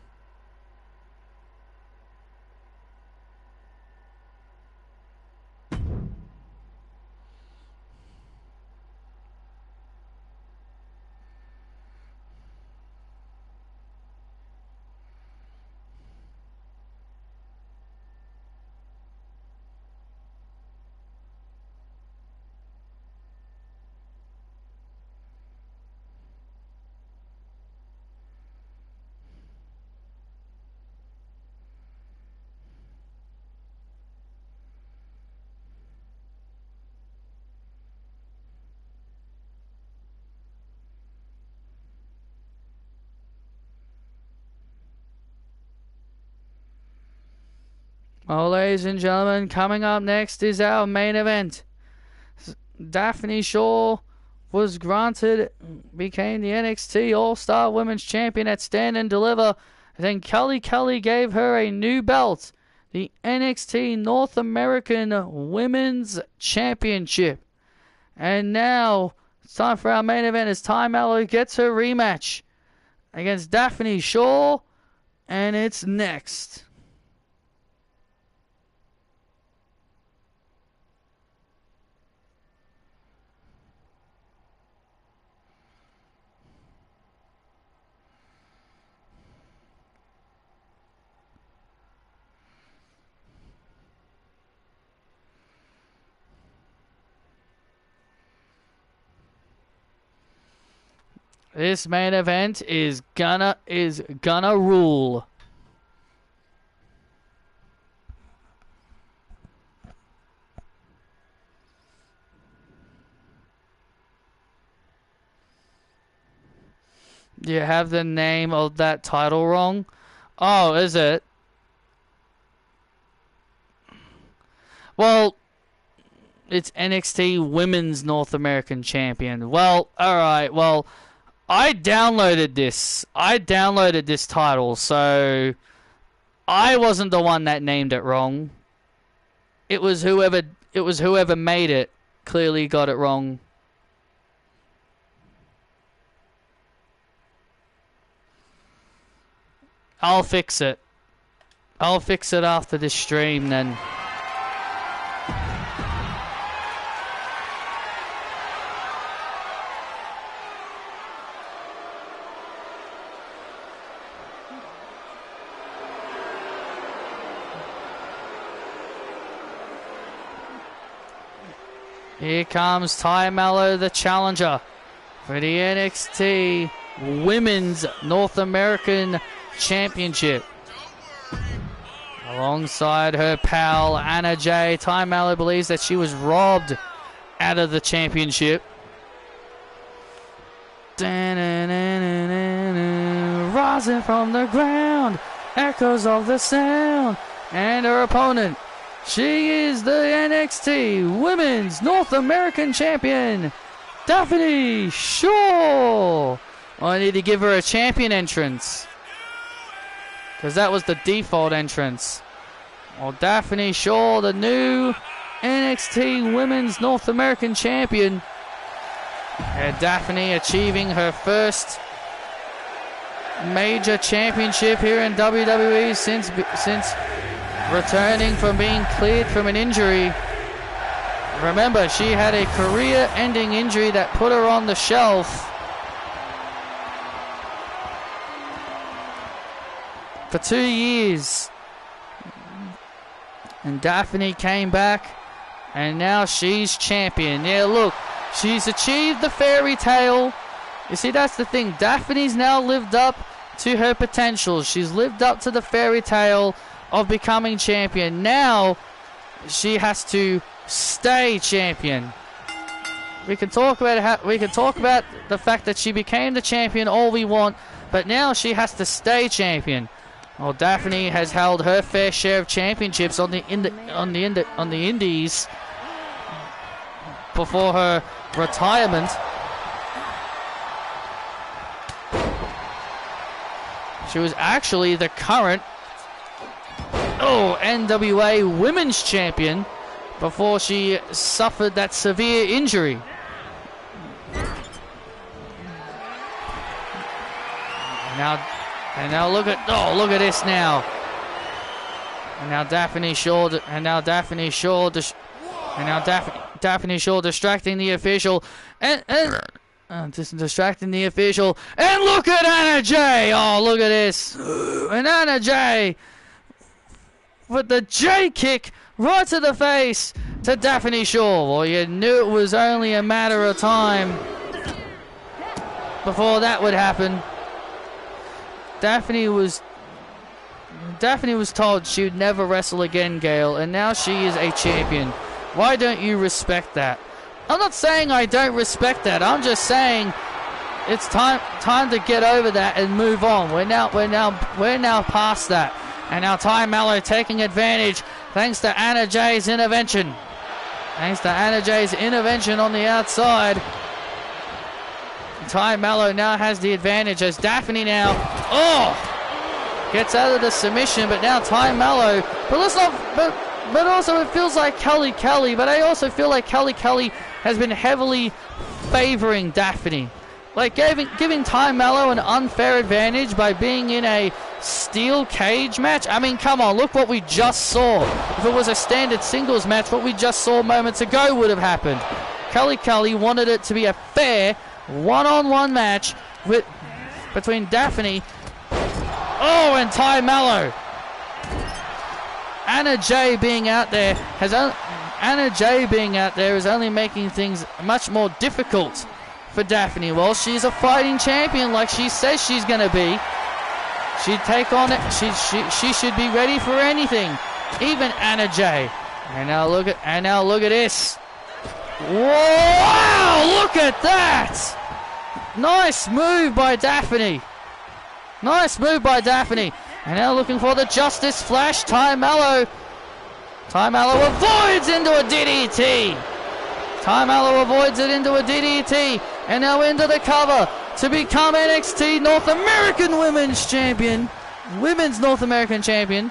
Well, ladies and gentlemen, coming up next is our main event. Daphne Shaw became the NXT All-Star Women's Champion at Stand and Deliver. Then Kelly gave her a new belt, the NXT North American Women's Championship. And now it's time for our main event as Ty Mallow gets her rematch against Daphne Shaw, and it's next. This main event is gonna rule. Do you have the name of that title wrong? Oh, is it? Well, it's NXT Women's North American Champion. Well, alright, well, I downloaded this title, so I wasn't the one that named it wrong. It was whoever made it clearly got it wrong. I'll fix it. I'll fix it after this stream then. Here comes Ty Mallow, the challenger for the NXT Women's North American Championship. Alongside her pal Anna Jay, Ty Mallow believes that she was robbed out of the championship. Rising from the ground, echoes of the sound, and her opponent. She is the NXT Women's North American Champion, Daphne Shaw. I need to give her a champion entrance, because that was the default entrance. Well, Daphne Shaw, the new NXT Women's North American Champion. And Daphne achieving her first major championship here in WWE since returning from being cleared from an injury. Remember, she had a career-ending injury that put her on the shelf. for 2 years. And Daphne came back, and now she's champion. Yeah, look, she's achieved the fairy tale. You see, that's the thing. Daphne's now lived up to her potential. She's lived up to the fairy tale of becoming champion. Now she has to stay champion. We can talk about the fact that she became the champion all we want, but now she has to stay champion. Well, Daphne has held her fair share of championships on the Indies before her retirement. She was actually the current NWA Women's Champion before she suffered that severe injury. And now look at this now. And now Daphne Shaw distracting the official distracting the official. And look at Anna Jay. Oh, look at this. And Anna Jay with the J kick right to the face to Daphne Shaw. Well, you knew it was only a matter of time before that would happen. Daphne was told she would never wrestle again, Gail, and now she is a champion. Why don't you respect that? I'm not saying I don't respect that. I'm just saying it's time to get over that and move on. We're now past that. And now Ty Mallow taking advantage thanks to Anna Jay's intervention. Thanks to Anna Jay's intervention on the outside. Ty Mallow now has the advantage as Daphne now gets out of the submission, but now Ty Mallow. But also it feels like Kelly Kelly, but I also feel like Kelly Kelly has been heavily favoring Daphne. Like giving Ty Mallow an unfair advantage by being in a steel cage match. I mean, come on, look what we just saw. If it was a standard singles match, what we just saw moments ago would have happened. Kelly Kelly wanted it to be a fair one-on-one match between Daphne and Ty Mallow. Anna Jay being out there is only making things much more difficult for Daphne. Well, she's a fighting champion like she says she's going to be. She'd take on it. She should be ready for anything, even Anna Jay. And now look at this. Wow! Look at that! Nice move by Daphne. Nice move by Daphne. And now looking for the Justice Flash. Ty Mallow avoids into a DDT. Ty Mallow avoids it into a DDT. And now into the cover to become NXT North American Women's Champion. Women's North American Champion.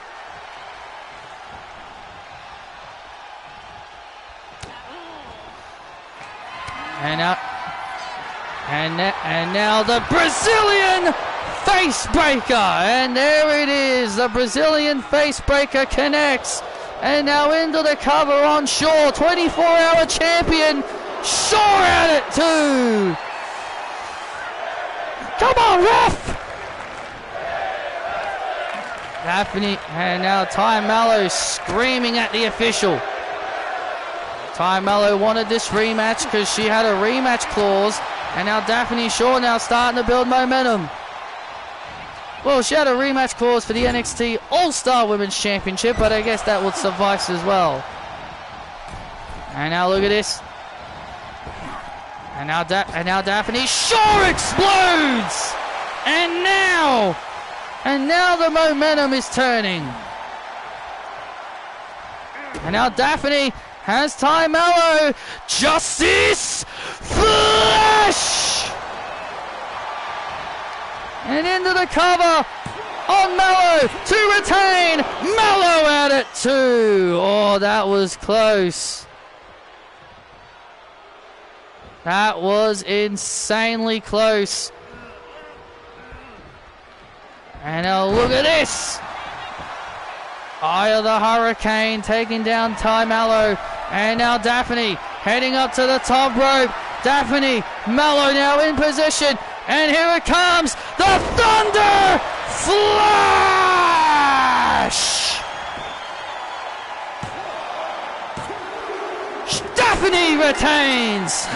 And now the Brazilian Facebreaker, and there it is. The Brazilian Facebreaker connects, and now into the cover on Shaw. 24-hour champion. Shaw at it too. Come on, ref. Daphne, and now Ty Mallow screaming at the official. Ty Mallow wanted this rematch because she had a rematch clause, and now Daphne Shaw now starting to build momentum. Well, she had a rematch clause for the NXT All-Star Women's Championship, but I guess that would suffice as well. And now look at this. And now Daphne Shaw explodes! And now the momentum is turning. And now Daphne has Ty Mallow. Justice Flash! And into the cover on Mallow to retain. Mallow at it too. Oh, that was close. That was insanely close. And now look at this. Eye of the Hurricane taking down Ty Mallow. And now Daphne heading up to the top rope. Daphne, Mallow now in position. And here it comes, the Thunder Flash! splash! Daphne retains!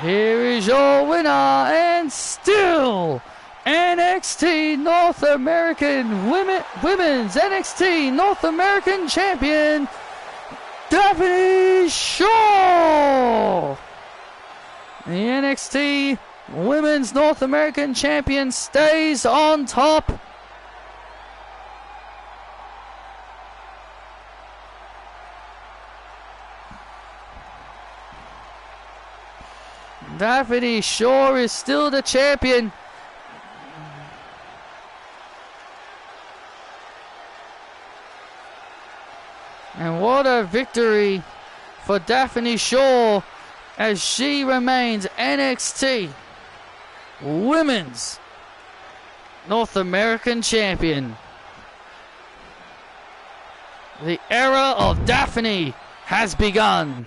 Here is your winner, and still NXT North American Women's NXT North American Champion, Daphne Shaw! The NXT Women's North American Champion stays on top. Daphne Shaw is still the champion. And what a victory for Daphne Shaw as she remains NXT Women's North American Champion. The era of Daphne has begun.